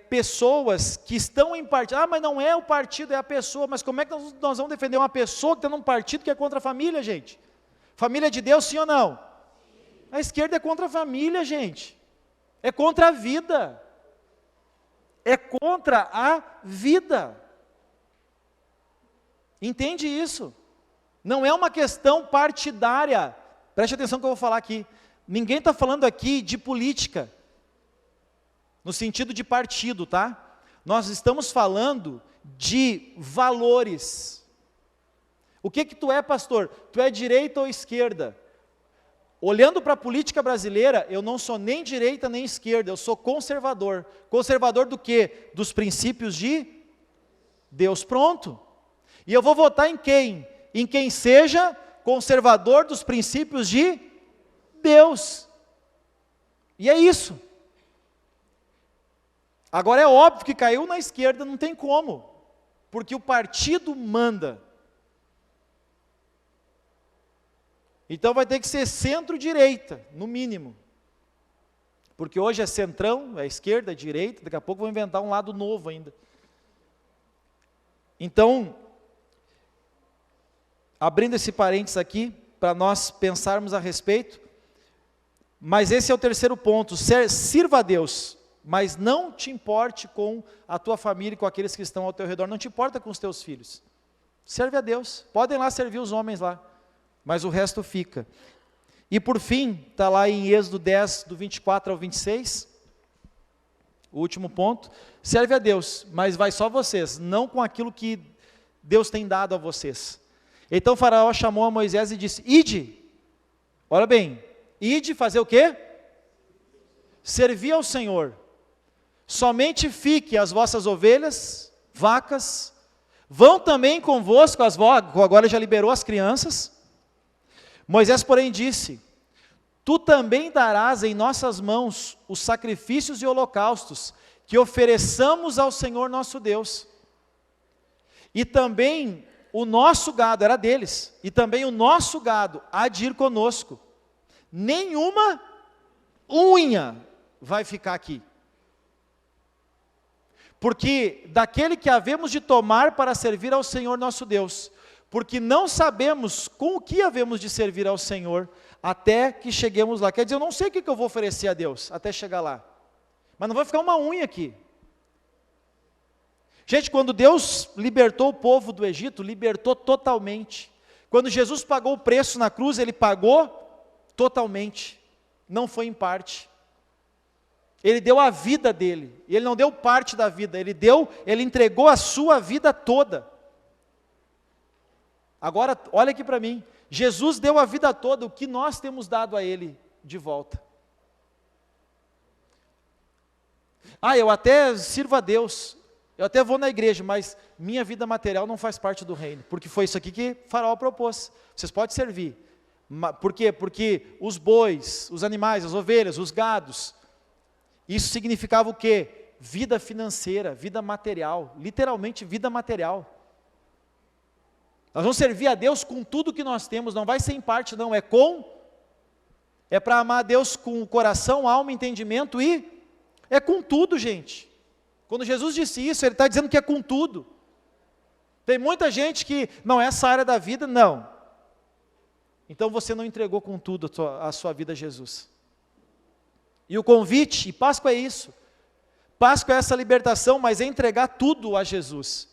pessoas que estão em partido? Mas não é o partido, é a pessoa. Mas como é que nós vamos defender uma pessoa que está num partido que é contra a família, gente? Família de Deus, sim ou não? A esquerda é contra a família, gente. É contra a vida. É contra a vida. Entende isso? Não é uma questão partidária. Preste atenção no que eu vou falar aqui. Ninguém está falando aqui de política, no sentido de partido, tá? Nós estamos falando de valores. O que tu é, pastor? Tu é direita ou esquerda? Olhando para a política brasileira, eu não sou nem direita nem esquerda, eu sou conservador. Conservador do quê? Dos princípios de Deus, pronto. E eu vou votar em quem? Em quem seja conservador dos princípios de Deus. E é isso. Agora é óbvio que caiu na esquerda, não tem como, porque o partido manda. Então vai ter que ser centro-direita, no mínimo. Porque hoje é centrão, é esquerda, é direita, daqui a pouco vão inventar um lado novo ainda. Então, abrindo esse parênteses aqui, para nós pensarmos a respeito, mas esse é o terceiro ponto: sirva a Deus, mas não te importe com a tua família e com aqueles que estão ao teu redor, não te importa com os teus filhos, serve a Deus, podem lá servir os homens lá, mas o resto fica. E por fim, está lá em Êxodo 10, do 24 ao 26, o último ponto: serve a Deus, mas vai só vocês, não com aquilo que Deus tem dado a vocês. Então o faraó chamou a Moisés e disse: ide, olha bem, ide fazer o quê? Servir ao Senhor. Somente fique as vossas ovelhas, vacas, vão também convosco as vacas, agora já liberou as crianças. Moisés, porém, disse: tu também darás em nossas mãos os sacrifícios e holocaustos que ofereçamos ao Senhor nosso Deus. E também o nosso gado, era deles, e também o nosso gado há de ir conosco. Nenhuma unha vai ficar aqui. Porque daquele que havemos de tomar para servir ao Senhor nosso Deus, porque não sabemos com o que havemos de servir ao Senhor, até que cheguemos lá. Quer dizer, eu não sei o que eu vou oferecer a Deus, até chegar lá, mas não vai ficar uma unha aqui. Gente, quando Deus libertou o povo do Egito, libertou totalmente. Quando Jesus pagou o preço na cruz, Ele pagou totalmente, não foi em parte. Ele deu a vida dele, e Ele não deu parte da vida, Ele entregou a sua vida toda. Agora, olha aqui para mim, Jesus deu a vida toda, o que nós temos dado a Ele de volta? Eu até sirvo a Deus, eu até vou na igreja, mas minha vida material não faz parte do reino, porque foi isso aqui que Faraó propôs. Vocês podem servir. Por quê? Porque os bois, os animais, as ovelhas, os gados, isso significava o quê? Vida financeira, vida material, literalmente vida material. Nós vamos servir a Deus com tudo que nós temos, não vai ser em parte não, é para amar a Deus com o coração, alma, entendimento e é com tudo, gente. Quando Jesus disse isso, Ele está dizendo que é com tudo. Tem muita gente que, não, essa área da vida, não. Então você não entregou com tudo a sua vida a Jesus. E o convite, e Páscoa é isso. Páscoa é essa libertação, mas é entregar tudo a Jesus.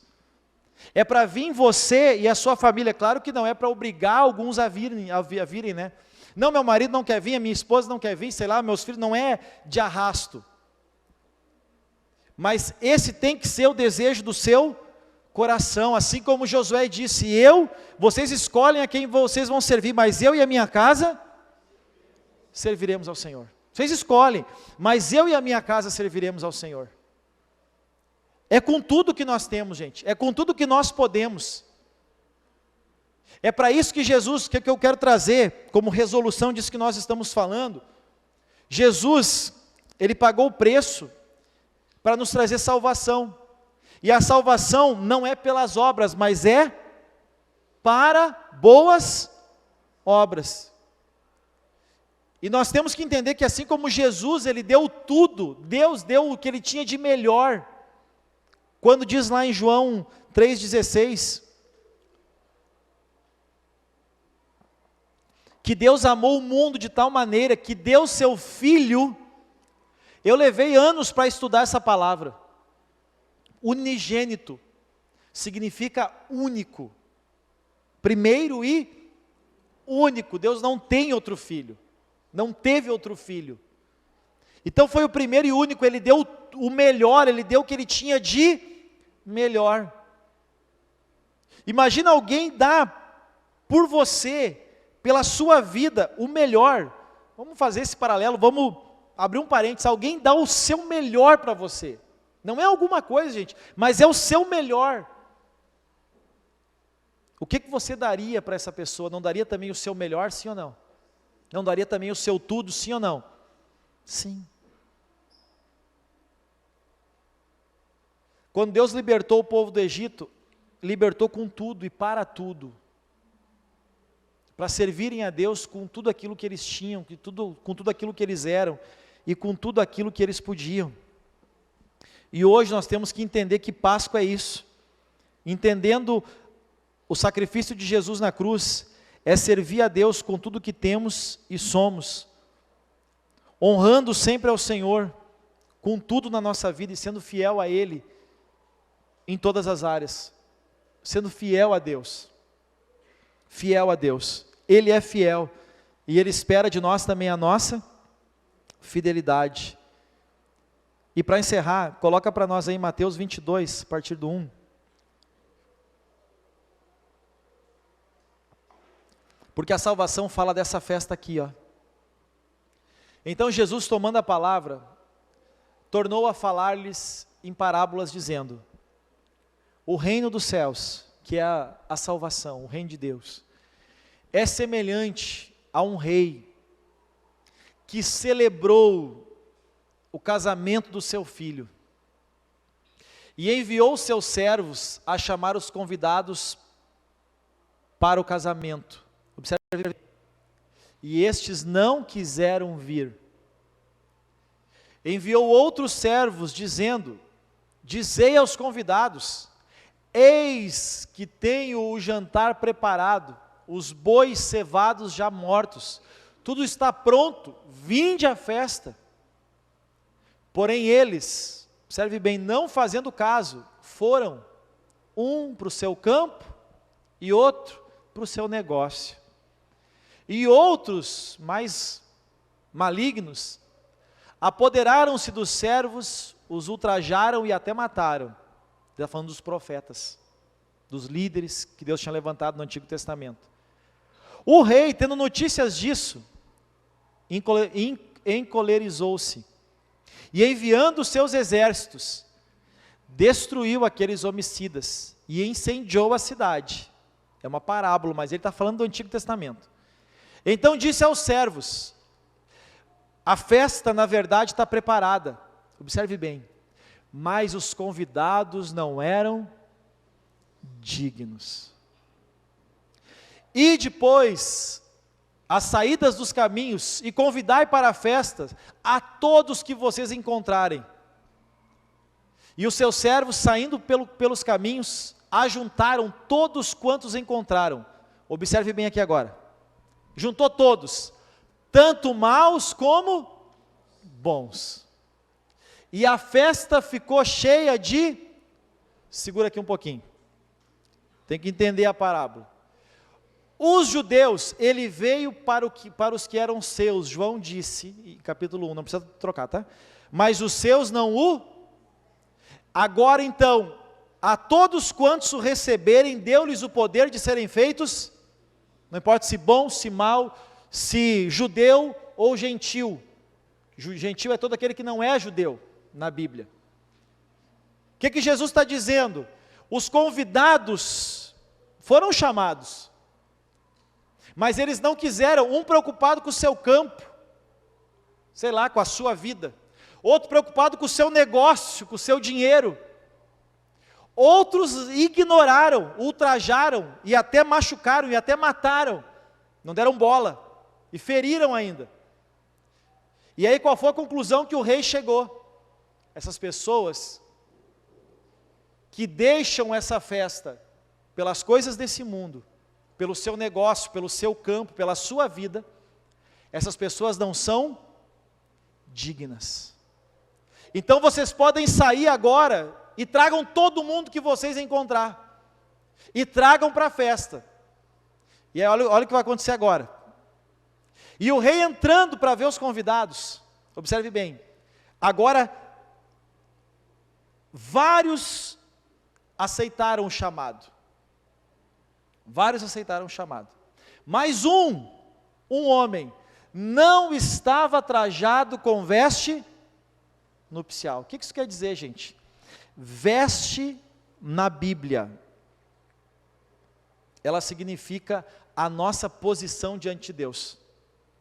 É para vir você e a sua família, claro que não é para obrigar alguns a virem, né? Não, meu marido não quer vir, a minha esposa não quer vir, sei lá, meus filhos, não é de arrasto. Mas esse tem que ser o desejo do seu coração, assim como Josué disse: vocês escolhem a quem vocês vão servir, mas eu e a minha casa serviremos ao Senhor. Vocês escolhem, mas eu e a minha casa serviremos ao Senhor. É com tudo que nós temos, gente, é com tudo que nós podemos. É para isso que Jesus, que eu quero trazer como resolução disso que nós estamos falando. Jesus, Ele pagou o preço, para nos trazer salvação. E a salvação não é pelas obras, mas é para boas obras. E nós temos que entender que assim como Jesus, Ele deu tudo, Deus deu o que Ele tinha de melhor. Quando diz lá em João 3,16, que Deus amou o mundo de tal maneira que deu seu Filho. Eu levei anos para estudar essa palavra. Unigênito significa único, primeiro e único. Deus não tem outro filho, não teve outro filho. Então foi o primeiro e único. Ele deu o melhor, Ele deu o que Ele tinha de melhor. Imagina alguém dar por você, pela sua vida, o melhor. Vamos fazer esse paralelo, vamos abrir um parênteses. Alguém dá o seu melhor para você. Não é alguma coisa, gente, mas é o seu melhor. O que você daria para essa pessoa? Não daria também o seu melhor, sim ou não? Não daria também o seu tudo, sim ou não? Sim. Quando Deus libertou o povo do Egito, libertou com tudo e para tudo. Para servirem a Deus com tudo aquilo que eles tinham, com tudo aquilo que eles eram e com tudo aquilo que eles podiam. E hoje nós temos que entender que Páscoa é isso. Entendendo o sacrifício de Jesus na cruz, é servir a Deus com tudo que temos e somos, honrando sempre ao Senhor, com tudo na nossa vida e sendo fiel a Ele, em todas as áreas, sendo fiel a Deus, Ele é fiel, e Ele espera de nós também a nossa fidelidade. E para encerrar, coloca para nós aí Mateus 22, a partir do 1. Porque a salvação fala dessa festa aqui, ó. Então Jesus, tomando a palavra, tornou a falar-lhes em parábolas, dizendo: o reino dos céus, que é a salvação, o reino de Deus, é semelhante a um rei que celebrou o casamento do seu filho, e enviou seus servos a chamar os convidados para o casamento. Observe, e estes não quiseram vir. Enviou outros servos, dizendo: dizei aos convidados: eis que tenho o jantar preparado, os bois cevados já mortos, tudo está pronto, vinde à festa. Porém eles, observe bem, não fazendo caso, foram, um para o seu campo e outro para o seu negócio. E outros, mais malignos, apoderaram-se dos servos, os ultrajaram e até mataram. Está falando dos profetas, dos líderes que Deus tinha levantado no Antigo Testamento. O rei, tendo notícias disso, encolerizou-se, e enviando os seus exércitos, destruiu aqueles homicidas, e incendiou a cidade. É uma parábola, mas ele está falando do Antigo Testamento. Então disse aos servos: a festa na verdade está preparada, observe bem, mas os convidados não eram dignos. E depois, as saídas dos caminhos, e convidai para a festa a todos que vocês encontrarem. E os seus servos, saindo pelos caminhos, ajuntaram todos quantos encontraram. Observe bem aqui agora. Juntou todos, tanto maus como bons. E a festa ficou cheia de... Segura aqui um pouquinho. Tem que entender a parábola. Os judeus, ele veio para os que eram seus. João disse, em capítulo 1, não precisa trocar, tá? Mas os seus não o... Agora então, a todos quantos o receberem, deu-lhes o poder de serem feitos, não importa se bom, se mal, se judeu ou gentil. Gentil é todo aquele que não é judeu, na Bíblia. O que Jesus está dizendo? Os convidados foram chamados, mas eles não quiseram, um preocupado com o seu campo, sei lá, com a sua vida, outro preocupado com o seu negócio, com o seu dinheiro. Outros ignoraram, ultrajaram e até machucaram e até mataram, não deram bola e feriram ainda. E aí qual foi a conclusão que o rei chegou? Essas pessoas que deixam essa festa pelas coisas desse mundo, pelo seu negócio, pelo seu campo, pela sua vida, essas pessoas não são dignas. Então vocês podem sair agora e tragam todo mundo que vocês encontrar, e tragam para a festa. E aí, olha o que vai acontecer agora. E o rei entrando para ver os convidados, observe bem, agora vários aceitaram o chamado. Vários aceitaram o chamado. Mas um homem, não estava trajado com veste nupcial. O que isso quer dizer, gente? Veste na Bíblia, ela significa a nossa posição diante de Deus,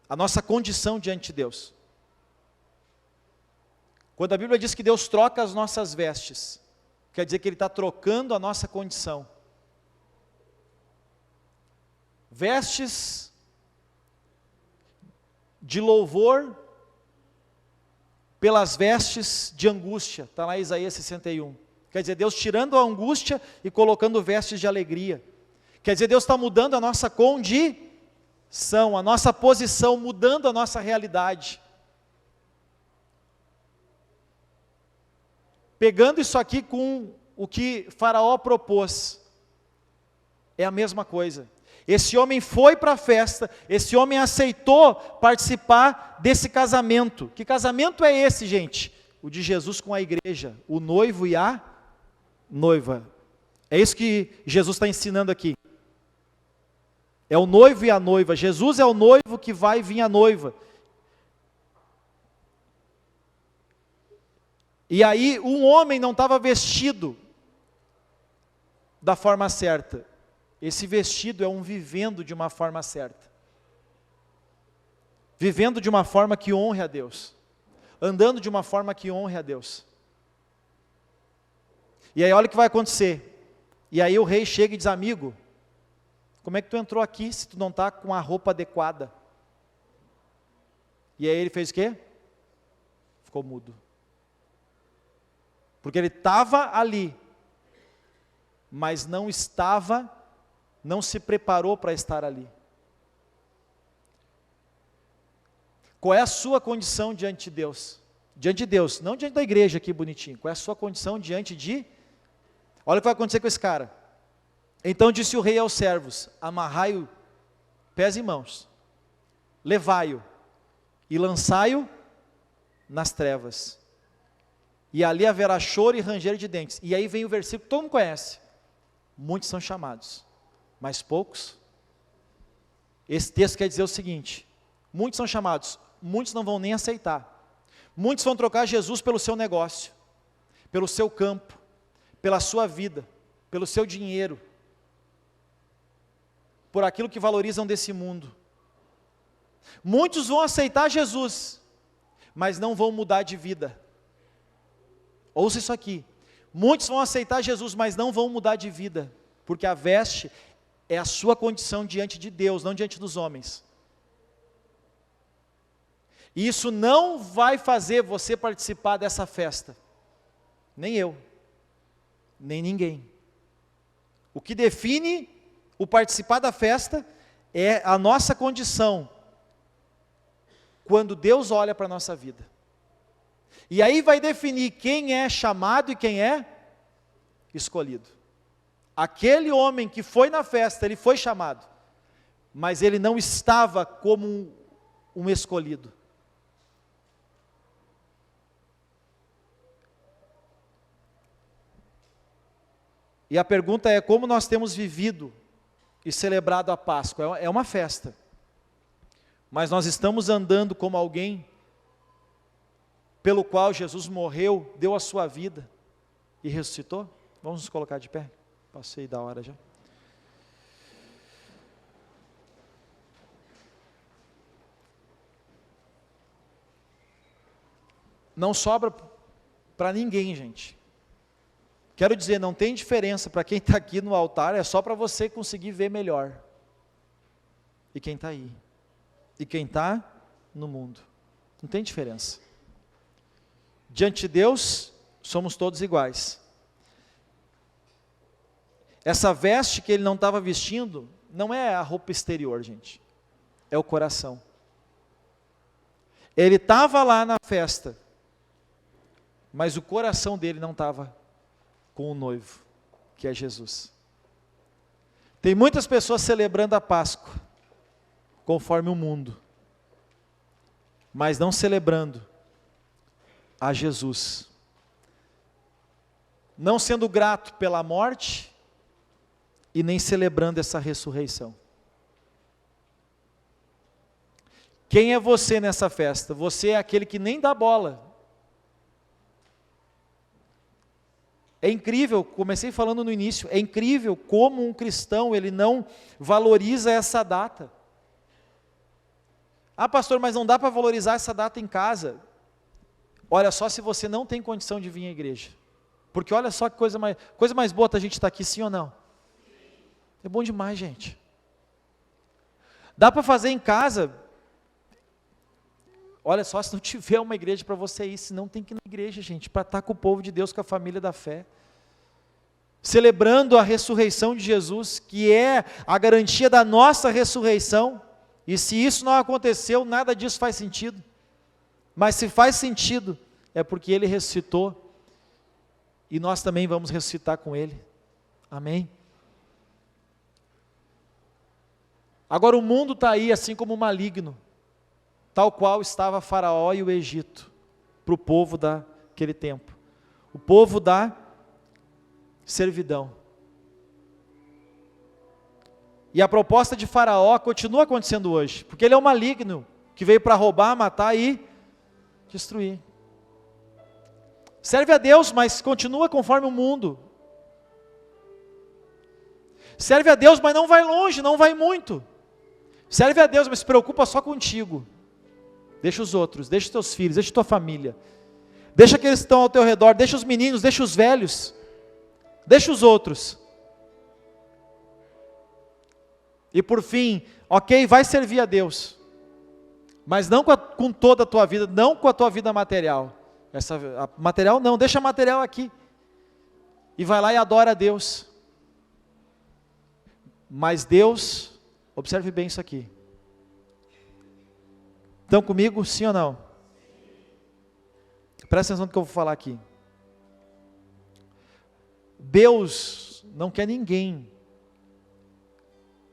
a nossa condição diante de Deus. Quando a Bíblia diz que Deus troca as nossas vestes, quer dizer que Ele está trocando a nossa condição. Vestes de louvor pelas vestes de angústia, está lá em Isaías 61. Quer dizer, Deus tirando a angústia e colocando vestes de alegria. Quer dizer, Deus está mudando a nossa condição, a nossa posição, mudando a nossa realidade. Pegando isso aqui com o que Faraó propôs, é a mesma coisa. Esse homem foi para a festa, esse homem aceitou participar desse casamento. Que casamento é esse, gente? O de Jesus com a igreja, o noivo e a noiva. É isso que Jesus está ensinando aqui. É o noivo e a noiva. Jesus é o noivo que vai vir a noiva. E aí um homem não estava vestido da forma certa. Esse vestido é um vivendo de uma forma certa. Vivendo de uma forma que honre a Deus. Andando de uma forma que honre a Deus. E aí olha o que vai acontecer. E aí o rei chega e diz: amigo, como é que tu entrou aqui se tu não está com a roupa adequada? E aí ele fez o quê? Ficou mudo. Porque ele estava ali, mas não se preparou para estar ali. Qual é a sua condição diante de Deus? Diante de Deus, não diante da igreja aqui bonitinho. Qual é a sua condição diante de... Olha o que vai acontecer com esse cara. Então disse o rei aos servos: amarrai-o pés e mãos, levai-o e lançai-o nas trevas. E ali haverá choro e ranger de dentes. E aí vem o versículo que todo mundo conhece. Muitos são chamados, mas poucos. Esse texto quer dizer o seguinte: muitos são chamados, muitos não vão nem aceitar. Muitos vão trocar Jesus pelo seu negócio, pelo seu campo, pela sua vida, pelo seu dinheiro, por aquilo que valorizam desse mundo. Muitos vão aceitar Jesus, mas não vão mudar de vida. Ouça isso aqui. Muitos vão aceitar Jesus, mas não vão mudar de vida, porque a veste é a sua condição diante de Deus, não diante dos homens. E isso não vai fazer você participar dessa festa, nem eu, nem ninguém. O que define o participar da festa é a nossa condição, quando Deus olha para a nossa vida. E aí vai definir quem é chamado e quem é escolhido. Aquele homem que foi na festa, ele foi chamado, mas ele não estava como um escolhido. E a pergunta é: como nós temos vivido e celebrado a Páscoa? É uma festa, mas nós estamos andando como alguém pelo qual Jesus morreu, deu a sua vida e ressuscitou? Vamos nos colocar de pé? Passei da hora já. não sobra para ninguém, gente. Quero dizer, não tem diferença para quem está aqui no altar, é só para você conseguir ver melhor. E quem está aí. E quem está no mundo. Não tem diferença. Diante de Deus, somos todos iguais. Essa veste que ele não estava vestindo, não é a roupa exterior, gente. É o coração. Ele estava lá na festa, mas o coração dele não estava com o noivo, que é Jesus. Tem muitas pessoas celebrando a Páscoa, conforme o mundo, mas não celebrando a Jesus. Não sendo grato pela morte e nem celebrando essa ressurreição. Quem é você nessa festa? Você é aquele que nem dá bola. É incrível, comecei falando no início, é incrível como um cristão, ele não valoriza essa data. Ah, pastor, mas não dá para valorizar essa data em casa. Olha só, se você não tem condição de vir à igreja. Porque olha só que coisa mais boa a gente estar aqui, sim ou não? É bom demais, gente. Dá para fazer em casa. Olha só, se não tiver uma igreja para você ir, senão tem que ir na igreja, gente, para estar com o povo de Deus, com a família da fé. Celebrando a ressurreição de Jesus, que é a garantia da nossa ressurreição. E se isso não aconteceu, nada disso faz sentido. Mas se faz sentido, é porque Ele ressuscitou, e nós também vamos ressuscitar com Ele. Amém? Agora o mundo está aí assim como maligno, tal qual estava Faraó e o Egito, para o povo daquele tempo. O povo da servidão. E a proposta de Faraó continua acontecendo hoje, porque ele é um maligno, que veio para roubar, matar e destruir. Serve a Deus, mas continua conforme o mundo. Serve a Deus, mas não vai longe, não vai muito. Serve a Deus, mas se preocupa só contigo. Deixa os outros, deixa os teus filhos, deixa a tua família. Deixa aqueles que estão ao teu redor, deixa os meninos, deixa os velhos. Deixa os outros. E por fim, ok, vai servir a Deus. Mas não com toda a tua vida, não com a tua vida material. Material não, deixa material aqui. E vai lá e adora a Deus. Mas Deus, observe bem isso aqui. Estão comigo, sim ou não? Presta atenção no que eu vou falar aqui. Deus não quer ninguém.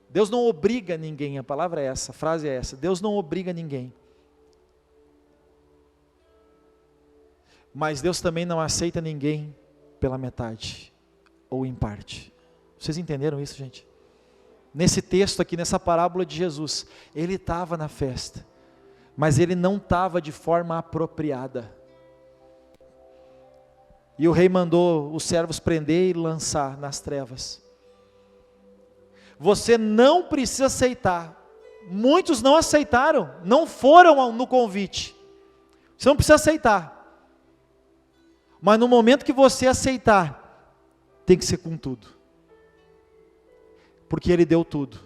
Deus não obriga ninguém, a palavra é essa, a frase é essa. Deus não obriga ninguém. Mas Deus também não aceita ninguém pela metade, ou em parte. Vocês entenderam isso, gente? Nesse texto aqui, nessa parábola de Jesus, ele estava na festa, mas ele não estava de forma apropriada. E o rei mandou os servos prender e lançar nas trevas. Você não precisa aceitar. Muitos não aceitaram, não foram no convite. Você não precisa aceitar. Mas no momento que você aceitar, tem que ser com tudo. Porque Ele deu tudo.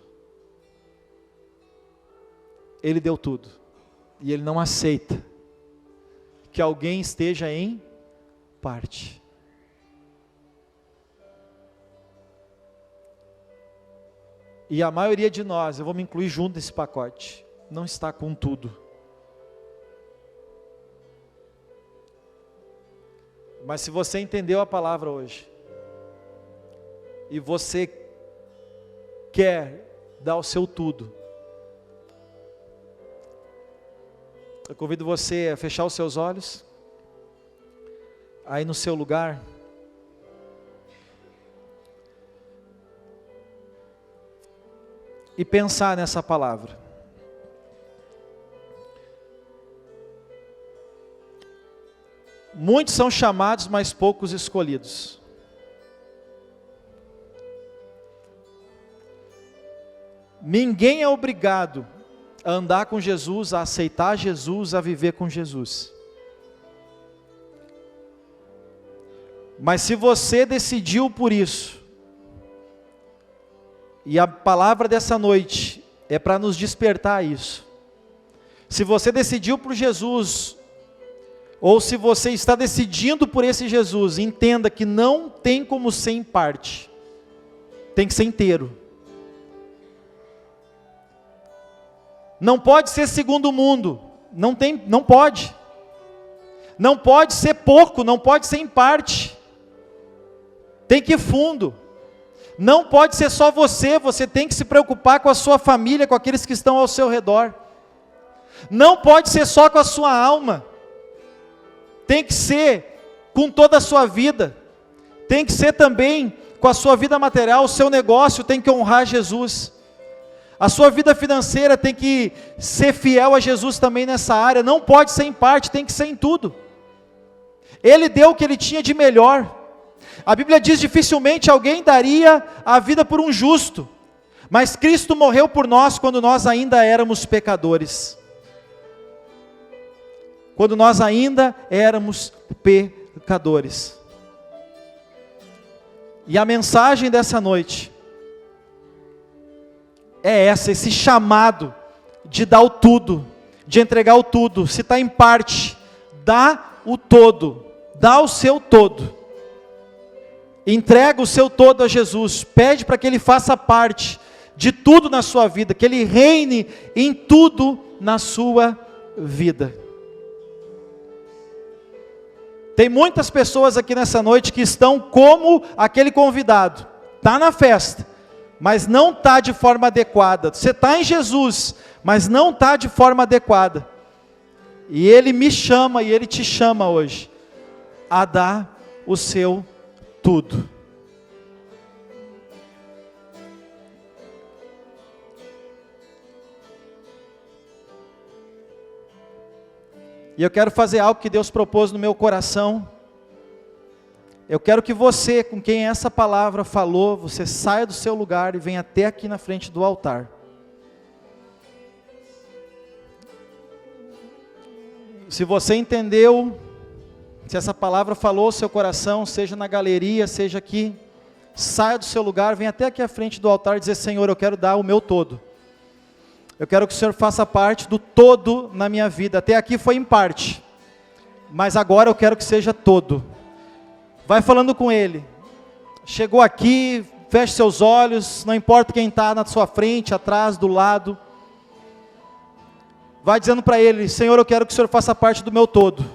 Ele deu tudo. E Ele não aceita que alguém esteja em parte. E a maioria de nós, eu vou me incluir junto nesse pacote, não está com tudo. Mas se você entendeu a palavra hoje, e você quer dar o seu tudo, eu convido você a fechar os seus olhos, aí no seu lugar, e pensar nessa palavra. Muitos são chamados, mas poucos escolhidos. Ninguém é obrigado a andar com Jesus, a aceitar Jesus, a viver com Jesus. Mas se você decidiu por isso, e a palavra dessa noite é para nos despertar isso. Se você decidiu por Jesus, ou se você está decidindo por esse Jesus, entenda que não tem como ser em parte, tem que ser inteiro. Não pode ser segundo mundo, não pode. Não pode ser pouco, não pode ser em parte. Tem que ir fundo. Não pode ser só você tem que se preocupar com a sua família, com aqueles que estão ao seu redor. Não pode ser só com a sua alma. Tem que ser com toda a sua vida. Tem que ser também com a sua vida material, o seu negócio tem que honrar Jesus. A sua vida financeira tem que ser fiel a Jesus também nessa área. Não pode ser em parte, tem que ser em tudo. Ele deu o que ele tinha de melhor. A Bíblia diz: dificilmente alguém daria a vida por um justo, mas Cristo morreu por nós quando nós ainda éramos pecadores. Quando nós ainda éramos pecadores. E a mensagem dessa noite é essa, esse chamado de dar o tudo, de entregar o tudo. Se está em parte, dá o todo, dá o seu todo. Entrega o seu todo a Jesus, pede para que Ele faça parte de tudo na sua vida, que Ele reine em tudo na sua vida. Tem muitas pessoas aqui nessa noite que estão como aquele convidado, está na festa, mas não está de forma adequada. Você está em Jesus, mas não está de forma adequada. E Ele me chama, e Ele te chama hoje, a dar o seu tudo. E eu quero fazer algo que Deus propôs no meu coração. Eu quero que você, com quem essa palavra falou, você saia do seu lugar e venha até aqui na frente do altar. Se você entendeu, se essa palavra falou ao seu coração, seja na galeria, seja aqui, saia do seu lugar, venha até aqui à frente do altar e dizer: Senhor, eu quero dar o meu todo. Eu quero que o Senhor faça parte do todo na minha vida. Até aqui foi em parte, mas agora eu quero que seja todo. Vai falando com Ele. Chegou aqui, feche seus olhos, não importa quem está na sua frente, atrás, do lado. Vai dizendo para Ele: Senhor, eu quero que o Senhor faça parte do meu todo.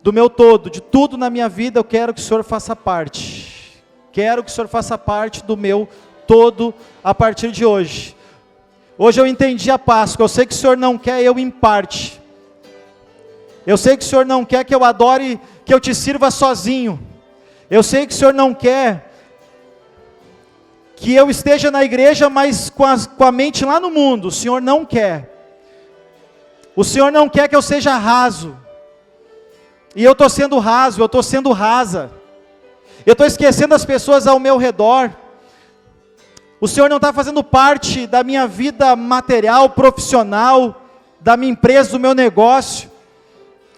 Do meu todo, de tudo na minha vida eu quero que o Senhor faça parte. Quero que o Senhor faça parte do meu todo a partir de hoje. Hoje eu entendi a Páscoa, eu sei que o Senhor não quer eu em parte. Eu sei que o Senhor não quer que eu adore, que eu te sirva sozinho. Eu sei que o Senhor não quer que eu esteja na igreja, mas com a mente lá no mundo. O Senhor não quer. O Senhor não quer que eu seja raso. E eu estou sendo raso, eu estou sendo rasa. Eu estou esquecendo as pessoas ao meu redor. O Senhor não está fazendo parte da minha vida material, profissional, da minha empresa, do meu negócio.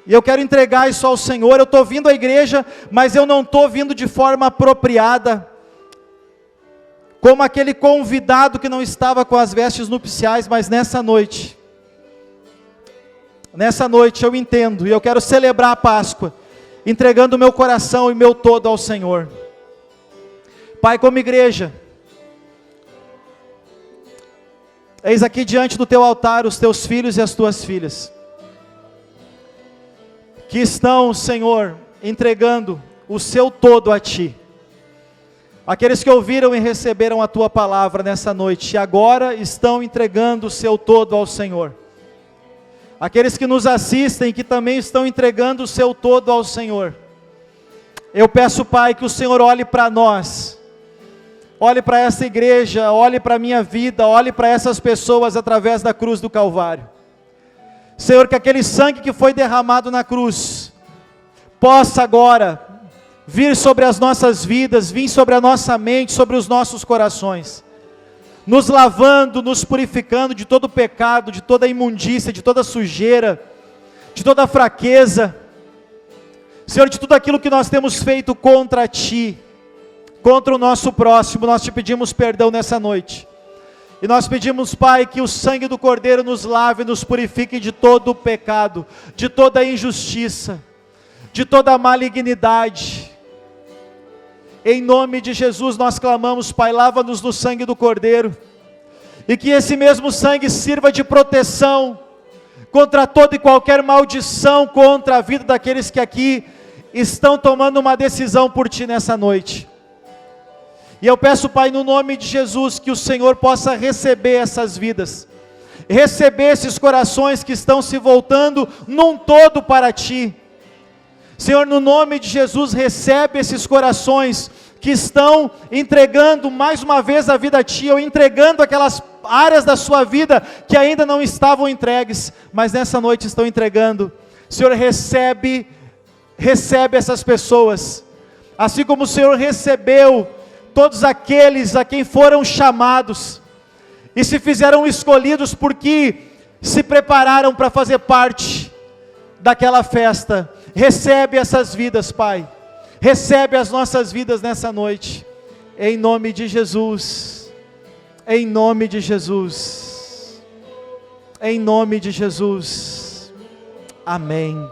E eu quero entregar isso ao Senhor. Eu estou vindo à igreja, mas eu não estou vindo de forma apropriada. Como aquele convidado que não estava com as vestes nupciais, mas nessa noite eu entendo, e eu quero celebrar a Páscoa, entregando o meu coração e meu todo ao Senhor. Pai, como igreja, eis aqui diante do teu altar os teus filhos e as tuas filhas, que estão, Senhor, entregando o seu todo a Ti. Aqueles que ouviram e receberam a Tua palavra nessa noite, e agora estão entregando o seu todo ao Senhor. Aqueles que nos assistem, que também estão entregando o seu todo ao Senhor. Eu peço, Pai, que o Senhor olhe para nós, olhe para essa igreja, olhe para a minha vida, olhe para essas pessoas através da cruz do Calvário. Senhor, que aquele sangue que foi derramado na cruz, possa agora vir sobre as nossas vidas, vir sobre a nossa mente, sobre os nossos corações, nos lavando, nos purificando de todo pecado, de toda imundícia, de toda sujeira, de toda fraqueza. Senhor, de tudo aquilo que nós temos feito contra Ti, contra o nosso próximo, nós Te pedimos perdão nessa noite. E nós pedimos, Pai, que o sangue do Cordeiro nos lave, nos purifique de todo o pecado, de toda a injustiça, de toda a malignidade. Em nome de Jesus nós clamamos, Pai, lava-nos no sangue do Cordeiro, e que esse mesmo sangue sirva de proteção contra toda e qualquer maldição contra a vida daqueles que aqui estão tomando uma decisão por Ti nessa noite. E eu peço, Pai, no nome de Jesus, que o Senhor possa receber essas vidas, receber esses corações que estão se voltando num todo para Ti. Senhor, no nome de Jesus, recebe esses corações que estão entregando mais uma vez a vida a Ti, ou entregando aquelas áreas da sua vida que ainda não estavam entregues, mas nessa noite estão entregando. Senhor, recebe essas pessoas, assim como o Senhor recebeu todos aqueles a quem foram chamados, e se fizeram escolhidos porque se prepararam para fazer parte daquela festa. Recebe essas vidas, Pai, recebe as nossas vidas nessa noite, em nome de Jesus, em nome de Jesus, em nome de Jesus, amém.